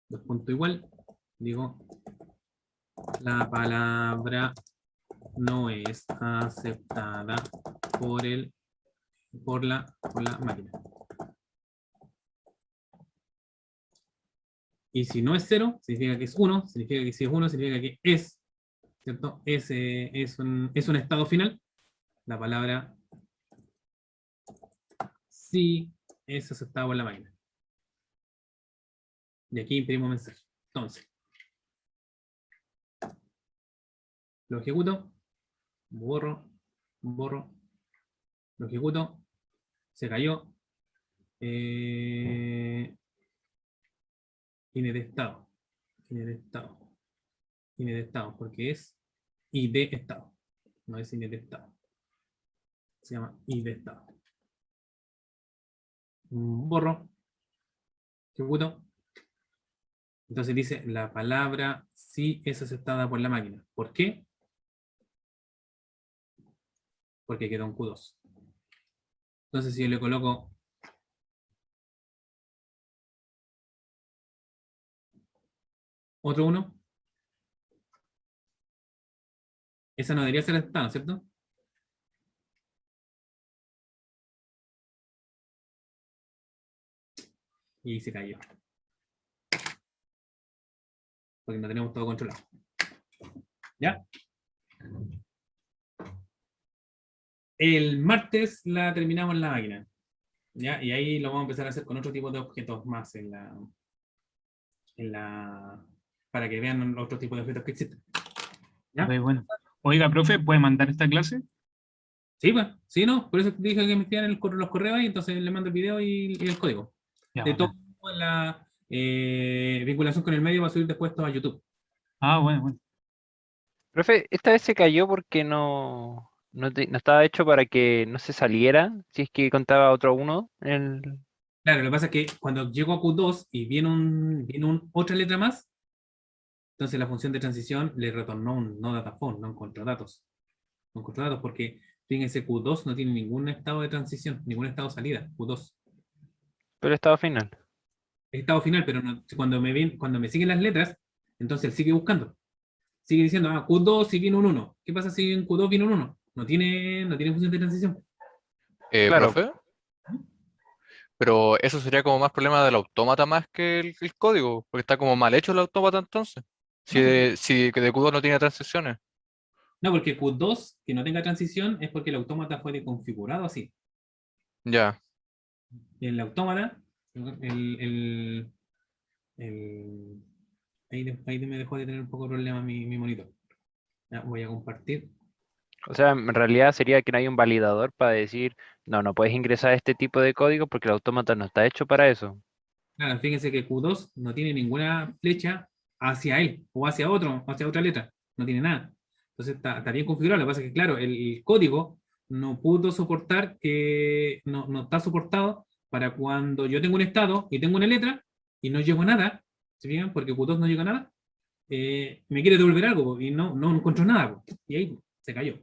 dos puntos igual, digo, la palabra no es aceptada por la máquina. Y si no es 0, significa que es 1, significa que si es 1, significa que es, ¿cierto? Es un estado final. La palabra sí es aceptada por la máquina. Y aquí imprimo mensaje. Entonces, lo ejecuto, borro, lo ejecuto, se cayó, INE de estado, porque es ID de estado, no es INE de estado, se llama ID de estado. Borro, ejecuto, entonces dice la palabra sí es aceptada por la máquina. ¿Por qué? porque quedó un Q2. Entonces, si yo le coloco otro 1, esa no debería ser el estado, ¿cierto? Y se cayó. Porque no tenemos todo controlado. ¿Ya? El martes la terminamos en la máquina. ¿Ya? Y ahí lo vamos a empezar a hacer con otro tipo de objetos más para que vean los otros tipos de objetos que existen. ¿Ya? Ok, bueno. Oiga, profe, ¿puede mandar esta clase? Sí, pues, sí, no, por eso dije que me enviaran los correos y entonces le mando el video y el código. Ya, De todo, bacán. la vinculación con el medio va a subir después todo a YouTube. Ah, bueno, bueno. Profe, esta vez se cayó porque no estaba hecho para que no se saliera, si es que contaba otro 1 en el... Claro, lo que pasa es que cuando llego a Q2 y viene otra letra más, entonces la función de transición le retornó un no data phone, no encontró datos. No encontró datos porque, fíjense, Q2 no tiene ningún estado de transición, ningún estado de salida, Q2. Pero estaba final. Estado final, pero cuando me siguen las letras, entonces él sigue buscando. Sigue diciendo, Q2 si viene un 1. ¿Qué pasa si en Q2 viene un 1? No tiene función de transición. Claro. Profe, pero eso sería como más problema del autómata más que el código, porque está como mal hecho el autómata entonces. Si No, si de Q2 no tiene transiciones. no, porque Q2 que no tenga transición es porque el autómata fue configurado así. Ya. El autómata, el, el- ahí me dejó de tener un poco de problema mi monitor. Ya, voy a compartir. O sea, en realidad sería que no hay un validador para decir, no puedes ingresar este tipo de código porque el autómata no está hecho para eso. Claro, fíjense que Q2 no tiene ninguna flecha hacia él o hacia hacia otra letra. No tiene nada. Entonces está bien configurado. Lo que pasa es que, claro, el código no pudo soportar no está soportado para cuando yo tengo un estado y tengo una letra y no llego a nada. ¿Se fijan? Porque Q2 no llega a nada. Me quiere devolver algo y no encuentro nada. Y ahí se cayó.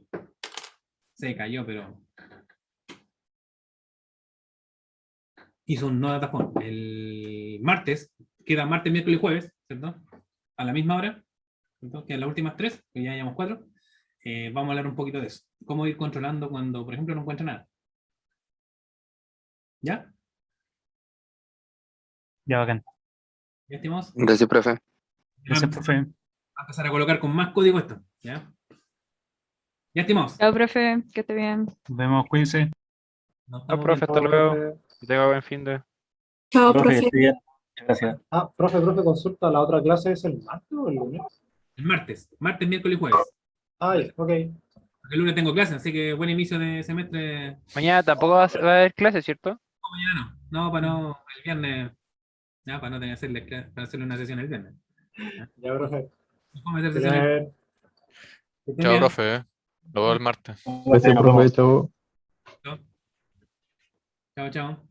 Se cayó, pero hizo un no datajón. El martes, queda martes, miércoles y jueves, ¿cierto? A la misma hora, ¿cierto? Que en las últimas 3, que ya llevamos 4, vamos a hablar un poquito de eso. Cómo ir controlando cuando, por ejemplo, no encuentra nada. ¿Ya? Ya, bacán. ¿Ya estimados? Gracias, profe. Gracias, Vamos profe. a empezar a colocar con más código esto. ¿Ya? ¿Ya estimados? Chao, profe, que esté bien. Nos vemos, cuídense. Nos No, estamos profe, viendo. hasta luego. profe. Que tenga buen fin de... Chao, Profe, profe. estoy bien. Gracias. Profe, consulta, ¿la otra clase es el martes o el lunes? El martes, miércoles y jueves. Ya, ok. Porque el lunes tengo clase, así que buen inicio de semestre. Mañana tampoco va a haber clase, ¿cierto? No, mañana no. No, para no, el viernes. Ya, para no tener para hacerle una sesión el viernes. Ya, profe. Vamos a hacer Que sesiones. tengan- Que estén Chao, bien. profe. Lo veo el martes. Gracias, profe. Chao. Chao, chao.